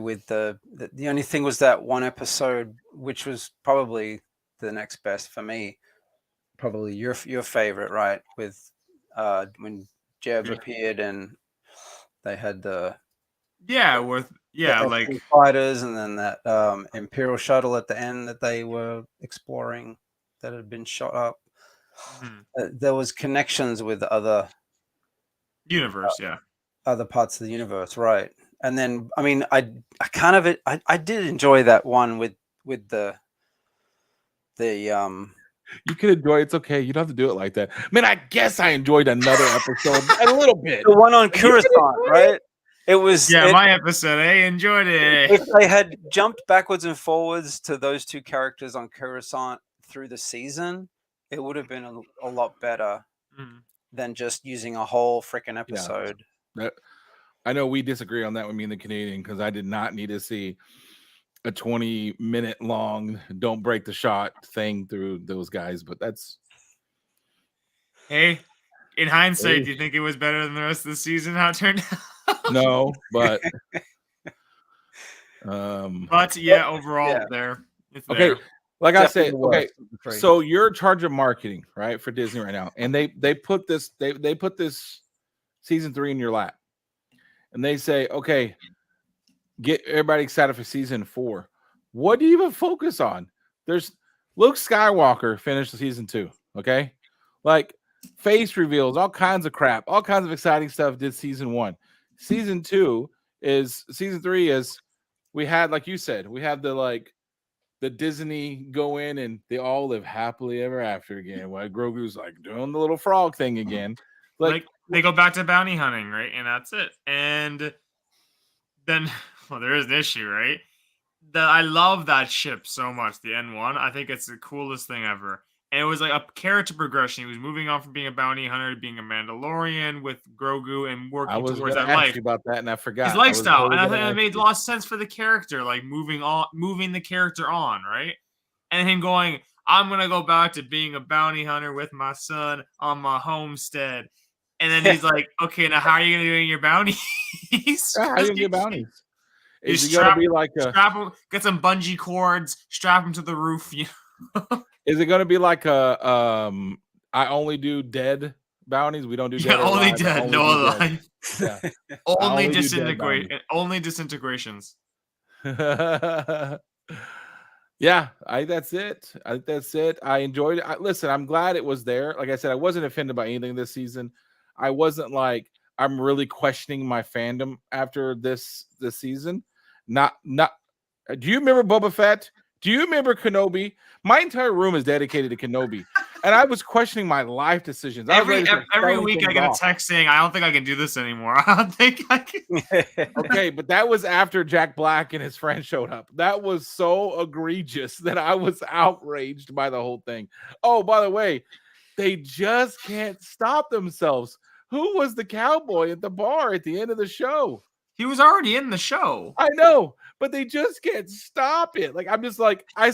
with the only thing was that one episode, which was probably the next best for me. Probably your favorite, right? With when Jeb appeared and they had the like fighters, and then that Imperial shuttle at the end that they were exploring that had been shot up. There was connections with other universe, other parts of the universe, right? And then, I mean, I did enjoy that one with the The You can enjoy it. It's okay. You don't have to do it like that. Man, I guess I enjoyed another episode a little bit. the one on Coruscant, right? It was my episode. I enjoyed it. If they had jumped backwards and forwards to those two characters on Coruscant through the season, it would have been a lot better than just using a whole freaking episode. Yeah. I know we disagree on that with me and the Canadian, because I did not need to see a 20-minute long don't break the shot thing through those guys, but that's hey, in hindsight, do you think it was better than the rest of the season how it turned out? no, but yeah, overall it's okay there. like Definitely I said, the worst okay, of the three. so you're in charge of marketing, right, for Disney right now, and they put this they put this season 3 in your lap, and they say, okay, get everybody excited for season 4. What do you even focus on? There's Luke Skywalker finished season 2. Okay, like face reveals, all kinds of crap, all kinds of exciting stuff did season 1. Season 3 is we had, like you said, we had the Disney go in and they all live happily ever after again. While Grogu's like doing the little frog thing again. Like they go back to bounty hunting, right? And that's it. And then, well, there is an issue, right? That I love that ship so much, the N1. I think it's the coolest thing ever. And it was like a character progression. He was moving on from being a bounty hunter to being a Mandalorian with Grogu and working towards that life. About that, and I forgot his lifestyle. And I think it made a lot of sense for the character, like moving the character on, right? And him going, I'm gonna go back to being a bounty hunter with my son on my homestead. And then he's like, okay, now how are you gonna do your bounties? How are you gonna get bounties? Is he gonna be like strap him, get some bungee cords, strap him to the roof? You know? Is it gonna be like a I only do dead bounties? We don't do dead. Only alive, dead, no alive. Yeah. only disintegrations. Yeah, that's it. I enjoyed it. Listen, I'm glad it was there. Like I said, I wasn't offended by anything this season. I wasn't like I'm really questioning my fandom after this season. Not. Do you remember Boba Fett? Do you remember Kenobi? My entire room is dedicated to Kenobi, and I was questioning my life decisions. Every week, I get a text saying, "I don't think I can do this anymore. I don't think I can." Okay, but that was after Jack Black and his friend showed up. That was so egregious that I was outraged by the whole thing. Oh, by the way, they just can't stop themselves. Who was the cowboy at the bar at the end of the show? He was already in the show. I know, but they just can't stop it. Like, I'm just like, I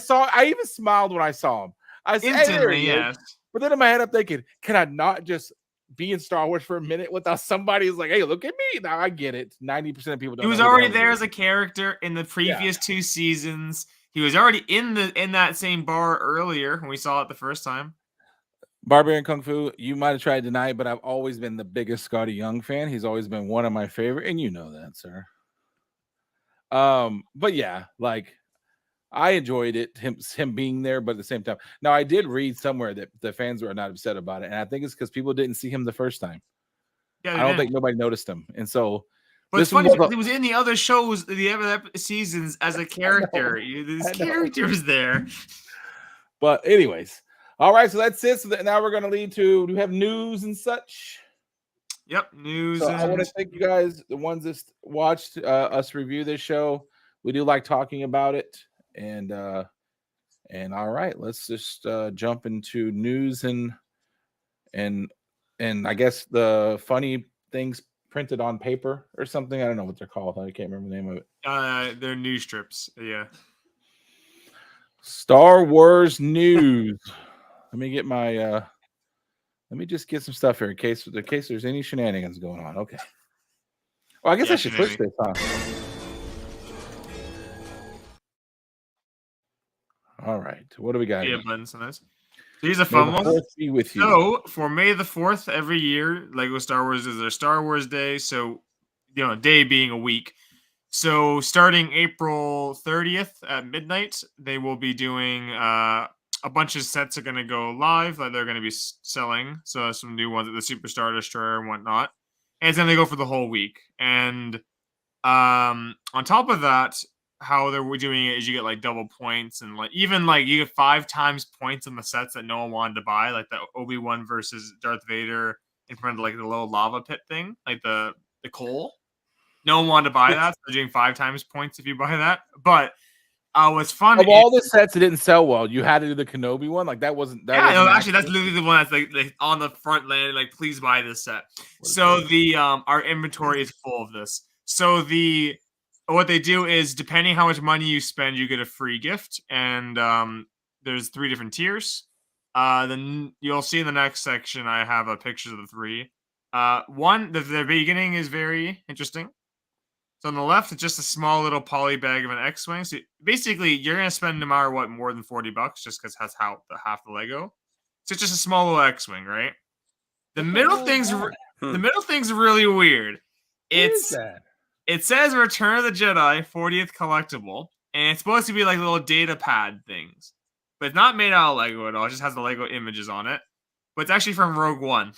even smiled when I saw him. I said, instantly, yes. But then in my head, I'm thinking, can I not just be in Star Wars for a minute without somebody who's like, hey, look at me. Now I get it. 90% of people don't. He was already there as a character in the previous 2 seasons. He was already in that same bar earlier when we saw it the first time. Barbarian Kung Fu, you might have tried to deny it, but I've always been the biggest Scotty Young fan. He's always been one of my favorite, and you know that, sir. But yeah, like I enjoyed it, him being there, but at the same time, now I did read somewhere that the fans were not upset about it, and I think it's because people didn't see him the first time. Yeah, I don't think nobody noticed him, and so. But it's funny because he was in the other shows, the other seasons as a character. This character was there. But anyways. All right, so that's it. So now we're going to lead to, do we have news and such? Yep, news. So I want to thank you guys, the ones that watched us review this show. We do like talking about it. And all right, let's just jump into news and I guess the funny things printed on paper or something. I don't know what they're called. I can't remember the name of it. They're news strips. Yeah. Star Wars news. Let me get my let me just get some stuff here in case there's any shenanigans going on. Okay. Well, I guess I should push this, huh? All right. What do we got? Yeah, buttons on this. Here's a fun one. Be with you. So for May the 4th every year, Lego Star Wars is their Star Wars Day. So day being a week. So starting April 30th at midnight, they will be doing a bunch of sets are going to go live that they're going to be selling. So some new ones at the Superstar Destroyer and whatnot. And it's going to go for the whole week. And on top of that, how they're doing it is you get like double points, and like even like you get 5 times points on the sets that no one wanted to buy, like the Obi-Wan versus Darth Vader in front of like the little lava pit thing, like the coal. No one wanted to buy that, so they're doing 5 times points if you buy that. But what's fun of all the sets that didn't sell well, you had to do the Kenobi one. Like that wasn't. That yeah, no, wasn't actually, that's literally the one that's like on the front land. Like, please buy this set. So the our inventory is full of this. So what they do is, depending how much money you spend, you get a free gift, and there's 3 different tiers. Then you'll see in the next section, I have a picture of the 3. One, the beginning is very interesting. So on the left, it's just a small little poly bag of an X-wing. So basically, you're gonna spend no matter what more than $40 just because that's half the Lego. So it's just a small little X-wing, right? The middle thing's really weird. It says Return of the Jedi 40th collectible, and it's supposed to be like little data pad things, but it's not made out of Lego at all. It just has the Lego images on it, but it's actually from Rogue One.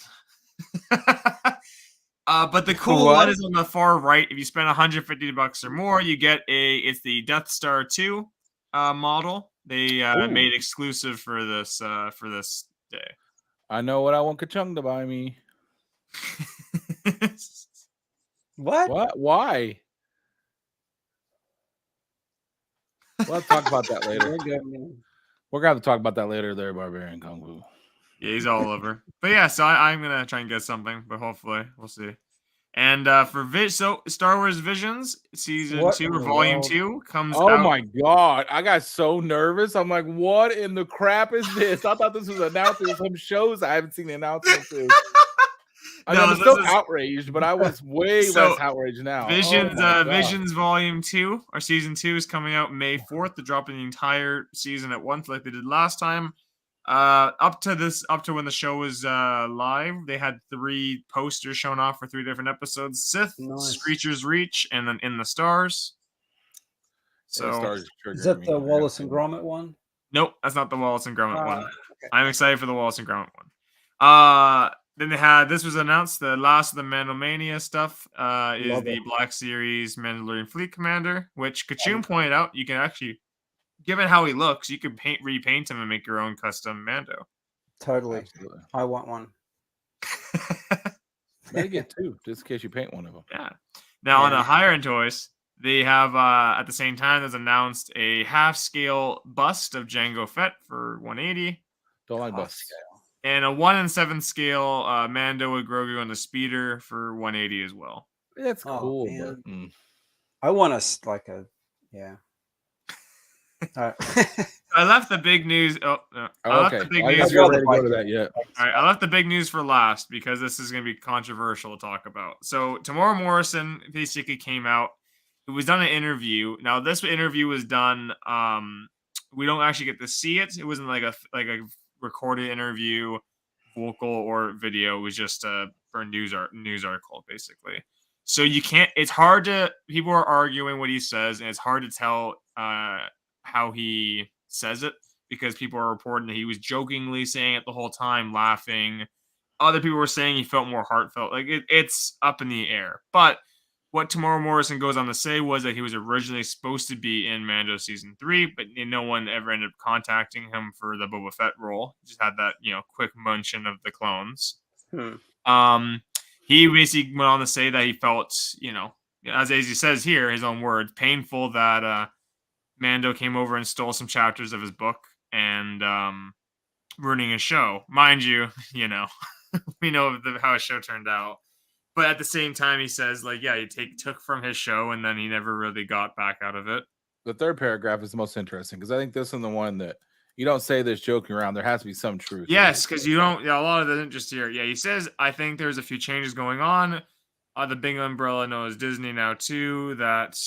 But the cool one is on the far right. If you spend $150 or more, you get it's the Death Star 2 model. They made exclusive for this day. I know what I want Kachung to buy me. What? Why? We'll have to talk about that later. We're gonna have to talk about that later. There, Barbarian Kung Fu. Yeah, he's all over. But yeah, so I'm gonna try and get something, but hopefully we'll see. And for Star Wars Visions Season 2 or Volume 2 comes out. Oh my god, I got so nervous. I'm like, what in the crap is this? I thought this was announcing some shows I haven't seen the announcement to. I'm still outraged, but I was way less outraged now. Visions Volume 2 or Season 2 is coming out May 4th. They're dropping the entire season at once like they did last time. Up to when the show was live, they had 3 posters shown off for 3 different episodes: Sith, Screecher's Reach, and then In the Stars. So is that the Wallace and Gromit one? Nope, that's not the Wallace and Gromit one. Okay. I'm excited for the Wallace and Gromit one. Then they had, this was announced, the last of the Mandalmania stuff is the Black Series Mandalorian Fleet Commander, which Kachun pointed out you can actually, given how he looks, you could repaint him and make your own custom Mando. Totally. Absolutely. I want one. Better get 2, just in case you paint one of them. Yeah. Now, on the higher end toys, they have, at the same time, there's announced a half-scale bust of Jango Fett for $180. Don't like busts. And a 1/7 scale Mando with Grogu on the speeder for $180 as well. That's cool. But, I want yeah. All right. I left the big news. I left the big news. You're ready to go to that yet. All right, I left the big news for last because this is going to be controversial to talk about. So Tamora Morrison basically came out. It was done an interview. Now this interview was done. We don't actually get to see it. It wasn't like a recorded interview, vocal or video. It was just for a news article basically. So you can't. It's hard to. People are arguing what he says, and it's hard to tell how he says it because people are reporting that he was jokingly saying it the whole time, laughing. Other people were saying he felt more heartfelt. Like it's up in the air. But what Tamora Morrison goes on to say was that he was originally supposed to be in Mando Season 3, but no one ever ended up contacting him for the Boba Fett role. He just had that, quick mention of the clones. He basically went on to say that he felt, as he says here, his own words, painful that Mando came over and stole some chapters of his book and ruining his show. Mind you, we know how his show turned out. But at the same time, he says, he took from his show and then he never really got back out of it. The third paragraph is the most interesting because I think this is the one that you don't say this joking around. There has to be some truth. Yes, because you don't. Yeah, a lot of it isn't just here. Yeah, he says, I think there's a few changes going on. The big umbrella known as Disney now, too, that,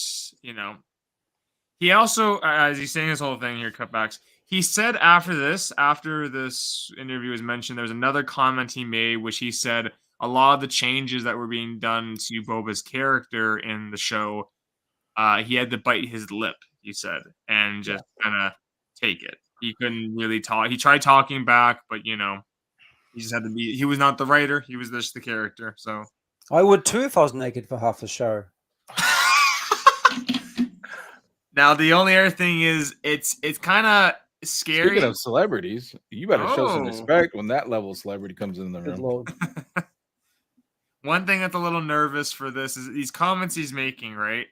He also, as he's saying this whole thing here, cutbacks, he said after this interview was mentioned, there was another comment he made, which he said, a lot of the changes that were being done to Boba's character in the show, he had to bite his lip, he said, and just kind of take it. He couldn't really talk. He tried talking back, but, he just had to be, he was not the writer. He was just the character. So I would too if I was naked for half the show. Now the only other thing is it's kind of scary. Speaking of celebrities, you better show some Oh. respect when that level of celebrity comes in the Good room. lord. One thing that's a little nervous for this is these comments he's making, right?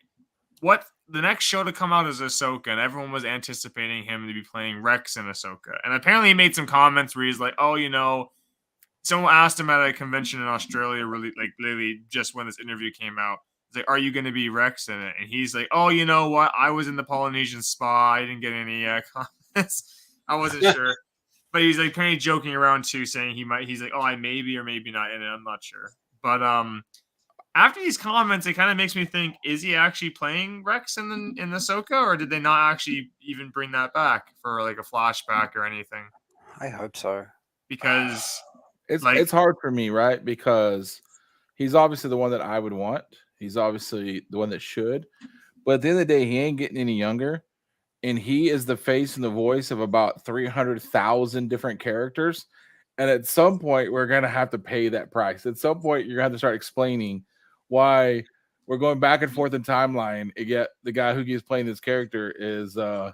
What the next show to come out is Ahsoka, and everyone was anticipating him to be playing Rex in Ahsoka. And apparently he made some comments where he's like, oh, you know, someone asked him at a convention in Australia, really like literally just when this interview came out. He's like, are you going to be Rex in it? And he's like, oh, you know what? I was in the Polynesian spa. I didn't get any comments. I wasn't sure. But he's like kind of joking around too, saying he might. He's like, oh, I maybe or maybe not in it. I'm not sure. But after these comments, it kind of makes me think: is he actually playing Rex in Ahsoka, or did they not actually even bring that back for like a flashback or anything? I hope so. Because it's hard for me, right? Because he's obviously the one that I would want. He's obviously the one that should. But at the end of the day, he ain't getting any younger. And he is the face and the voice of about 300,000 different characters. And at some point, we're going to have to pay that price. At some point, you're going to have to start explaining why we're going back and forth in timeline. And yet the guy who keeps playing this character is an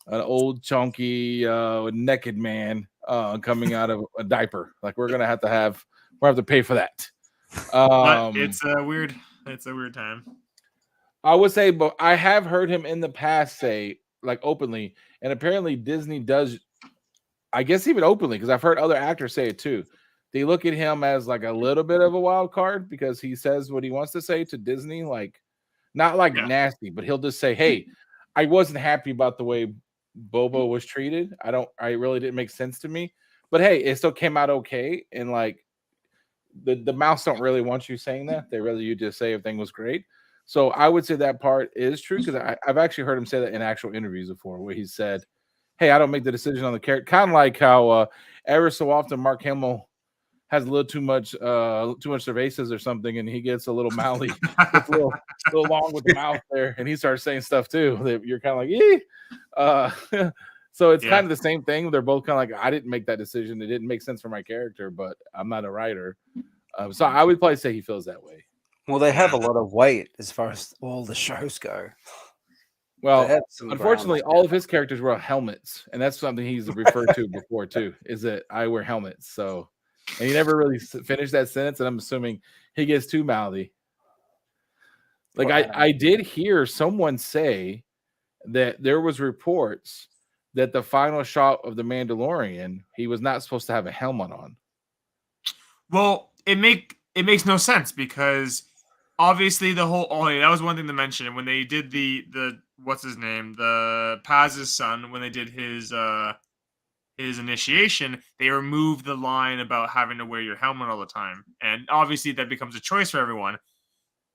old, chunky, naked man coming out of a diaper. Like we're going to have to pay for that. But it's a weird time. I would say, but I have heard him in the past say, like openly, and apparently Disney does, I guess even openly, because I've heard other actors say it too. They look at him as like a little bit of a wild card because he says what he wants to say to Disney, like not like nasty, but he'll just say, hey, I wasn't happy about the way Bobo was treated. I really didn't make sense to me. But hey, it still came out okay. And like the mouse don't really want you saying that. They rather you just say everything was great. So I would say that part is true because I've actually heard him say that in actual interviews before where he said, hey, I don't make the decision on the character. Kind of like how ever so often Mark Hamill has a little too much cervezas or something, and he gets a little mouthy, a little long with the mouth there, and he starts saying stuff too that you're kind of like, so it's kind of the same thing. They're both kind of like, I didn't make that decision. It didn't make sense for my character, but I'm not a writer. So I would probably say he feels that way. Well, they have a lot of weight as far as all the shows go. Well, unfortunately, all of his characters wear helmets, and that's something he's referred to before too. Is that I wear helmets? So, and he never really finished that sentence, and I'm assuming he gets too mouthy. Like I did hear someone say that there was reports that the final shot of the Mandalorian, he was not supposed to have a helmet on. Well, it makes no sense because obviously the whole that was one thing to mention when they did the what's his name, the Paz's son, when they did his initiation, they removed the line about having to wear your helmet all the time, and obviously that becomes a choice for everyone.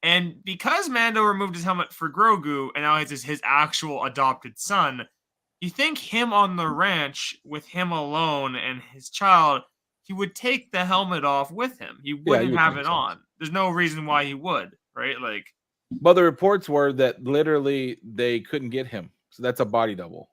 And because Mando removed his helmet for Grogu, and now it's his actual adopted son, you think him on the ranch with him alone and his child, he would take the helmet off with him. He wouldn't have it on. There's no reason why he would, right? Like, but the reports were that literally they couldn't get him, so that's a body double.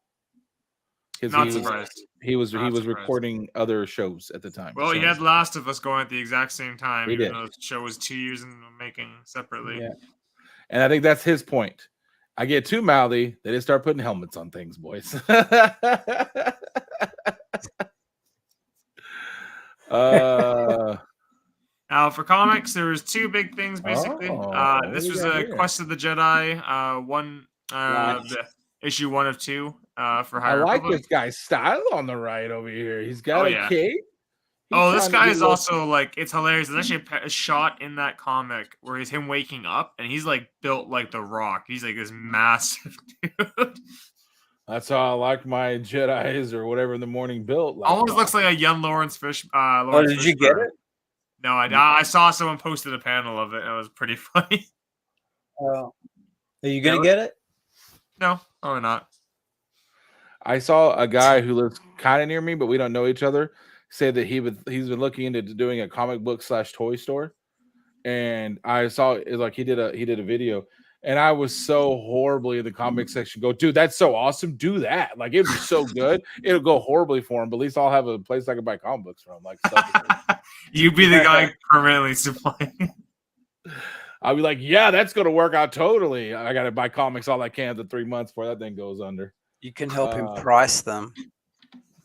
Not surprised. He was recording other shows at the time. Well, he had Last of Us going at the exact same time, even though the show was 2 years in the making separately. Yeah, and I think that's his point. I get too mouthy, they just start putting helmets on things, boys. Now, for comics, there was 2 big things basically. This was a Quest of the Jedi, issue 1 of 2 for High Republic. I like this guy's style on the right over here. He's got a cape. This guy is also like, it's hilarious. There's actually a shot in that comic where he's him waking up and he's like built like the Rock. He's like this massive dude. That's how I like my Jedis or whatever in the morning built. Like almost looks like a young Lawrence Fish. Did you get it? No, I saw someone posted a panel of it. And it was pretty funny. Are you gonna get it? No, probably not. I saw a guy who lives kind of near me, but we don't know each other, say that he's been looking into doing a comic book / toy store, and I saw it like he did a video, and I was so horribly in the comic section. Go, dude, that's so awesome. Do that. Like it'd be so good. It'll go horribly for him, but at least I'll have a place I can buy comic books from. Like stuff. You be the guy permanently supplying. I'll be like, yeah, that's gonna work out totally. I gotta buy comics all I can for 3 months before that thing goes under. You can help him price them.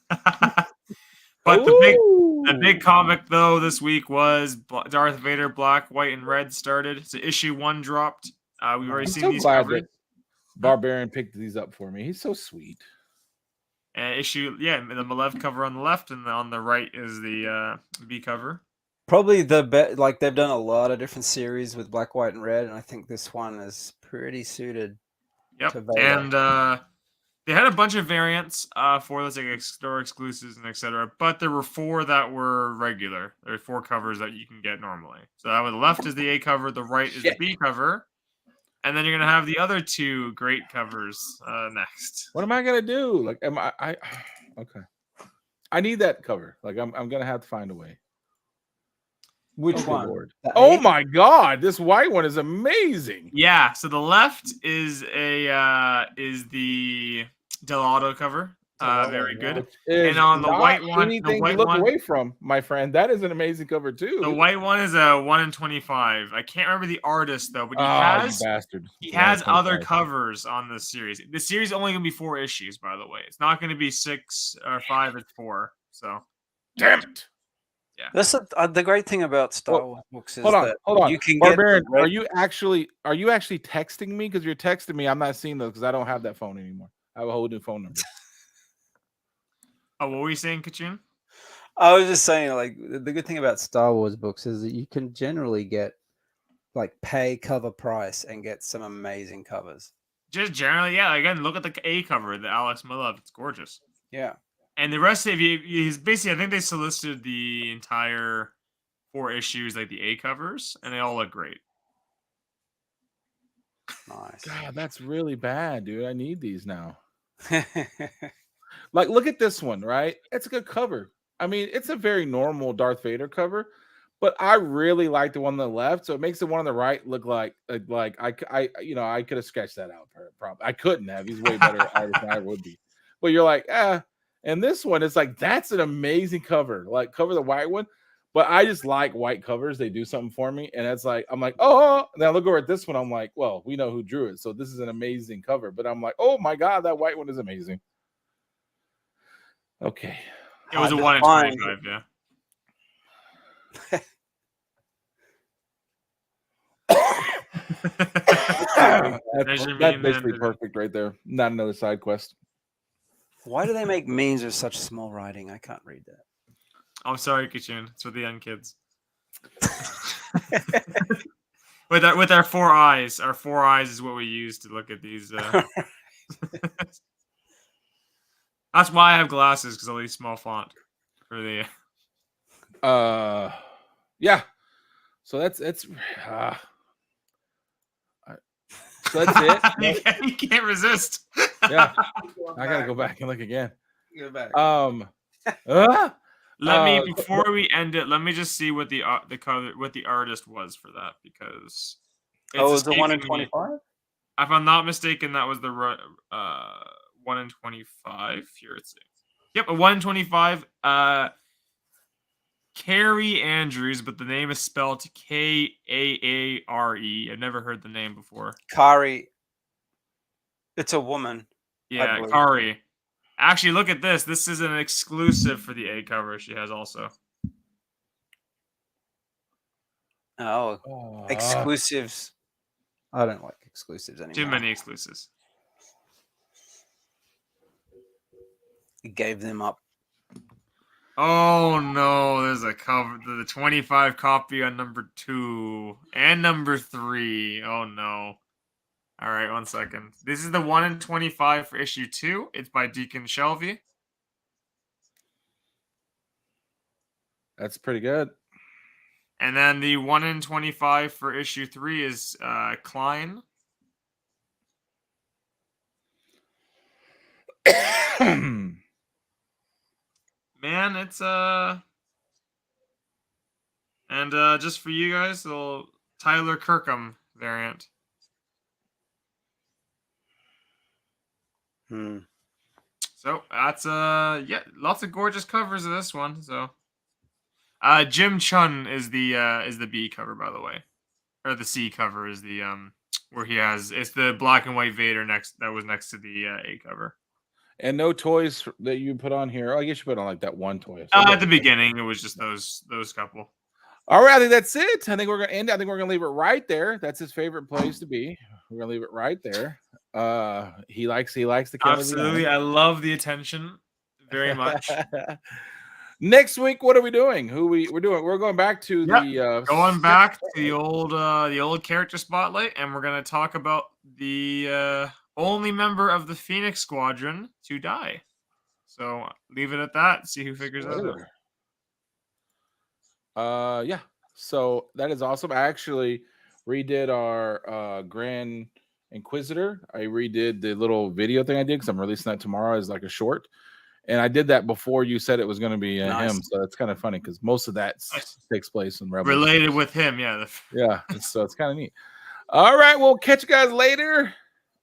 But the big comic though this week was Darth Vader Black, White, and Red started. So issue 1 dropped. We've already seen these covered. Barbarian picked these up for me. He's so sweet. Issue, the Malev cover on the left, and on the right is the B cover. Probably the best. Like they've done a lot of different series with Black, White, and Red, and I think this one is pretty suited. Yep, to Vader. and they had a bunch of variants for those, like store exclusives and etc. But there were 4 that were regular. There are 4 covers that you can get normally. So on the left is the A cover, the right is the B cover, and then you're gonna have the other 2 great covers next. What am I gonna do? Like, am I okay? I need that cover. Like, I'm gonna have to find a way. Which one? Oh my god, this white one is amazing. Yeah. So the left is the Delauto cover. Very good. And on the white one, anything to look away from, my friend. That is an amazing cover too. The white one is a 1 in 25. I can't remember the artist though, but he has other covers on this series. The series is only gonna be 4 issues, by the way. It's not gonna be 6 or 5. It's 4. So, damn it. Yeah. That's the great thing about Star Wars books is hold on. You can Barbarian, are you actually texting me? Because you're texting me. I'm not seeing those because I don't have that phone anymore. I have a whole new phone number. Oh, what were you saying, Kachun? I was just saying, like, the good thing about Star Wars books is that you can generally get, like, pay cover price and get some amazing covers. Just generally, yeah. Again, look at the A cover, the Alex Malev. It's gorgeous. Yeah. And the rest of you is basically, I think they solicited the entire 4 issues, like the A covers, and they all look great. Nice. God, that's really bad, dude. I need these now. Like, look at this one, right? It's a good cover. I mean, it's a very normal Darth Vader cover, but I really like the one on the left, so it makes the one on the right look like I could have sketched that out. Probably I couldn't have. He's way better artist than I would be. But you're like, and this one is like, that's an amazing cover. Like, cover the white one. But I just like white covers. They do something for me. And it's like, I'm like, oh, and then I look over at this one. I'm like, well, we know who drew it. So this is an amazing cover. But I'm like, oh my God, that white one is amazing. Okay. It was a 1 in 25, yeah. That's basically perfect right there. Not another side quest. Why do they make memes with such small writing? I can't read that. I'm sorry, Kachun. It's for the young kids. with our 4 eyes. Our 4 eyes is what we use to look at these. That's why I have glasses, because I use small font for the. Yeah. So that's it. You can't resist. Yeah, I gotta go back and look again. Go back. Let me, before we end it, let me just see what the cover, what the artist was for that, because it's the 1 in 25. If I'm not mistaken, that was the 1 in 25. Here it's a 1 in 25. Carrie Andrews, but the name is spelled Kaare. I've never heard the name before. Kari. It's a woman. Yeah, Kari. Actually, look at this. This is an exclusive for the A cover she has also. Oh, exclusives. I don't like exclusives anymore. Too many exclusives. It gave them up. Oh no, there's a cover, the 25 copy on number 2 and number 3. Oh no. All right, 1 second. This is the 1 in 25 for issue 2. It's by Deacon Shelby. That's pretty good. And then the 1 in 25 for issue 3 is Klein. Man, it's and just for you guys, the little Tyler Kirkham variant. So that's lots of gorgeous covers of this one. So Jim Chun is the B cover, by the way, or the C cover is the where he has it's the black and white Vader that was next to the A cover. And no toys that you put on here. Oh, I guess you put on like that one toy. At the beginning, it was just those couple. All right, I think that's it. I think we're gonna end. I think we're gonna leave it right there. That's his favorite place to be. We're gonna leave it right there. He likes the camera. Absolutely, I love the attention very much. Next week, what are we doing? We're going back to going back to the old character spotlight, and we're gonna talk about the only member of the Phoenix Squadron to die. So leave it at that. See who figures that out. Yeah. So that is awesome. I actually redid our Grand Inquisitor. I redid the little video thing I did because I'm releasing that tomorrow as like a short. And I did that before you said it was going to be him. So it's kind of funny because most of that takes place in Rebels. Related with him, yeah. Yeah. So it's kind of neat. All right. We'll catch you guys later.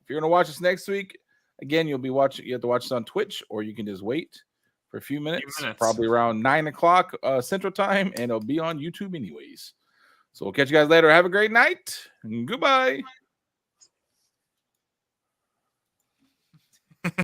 If you're going to watch us next week, again, you'll be watching. You have to watch it on Twitch, or you can just wait for a few minutes. Probably around 9 o'clock Central Time, and it'll be on YouTube anyways. So we'll catch you guys later. Have a great night, and goodbye.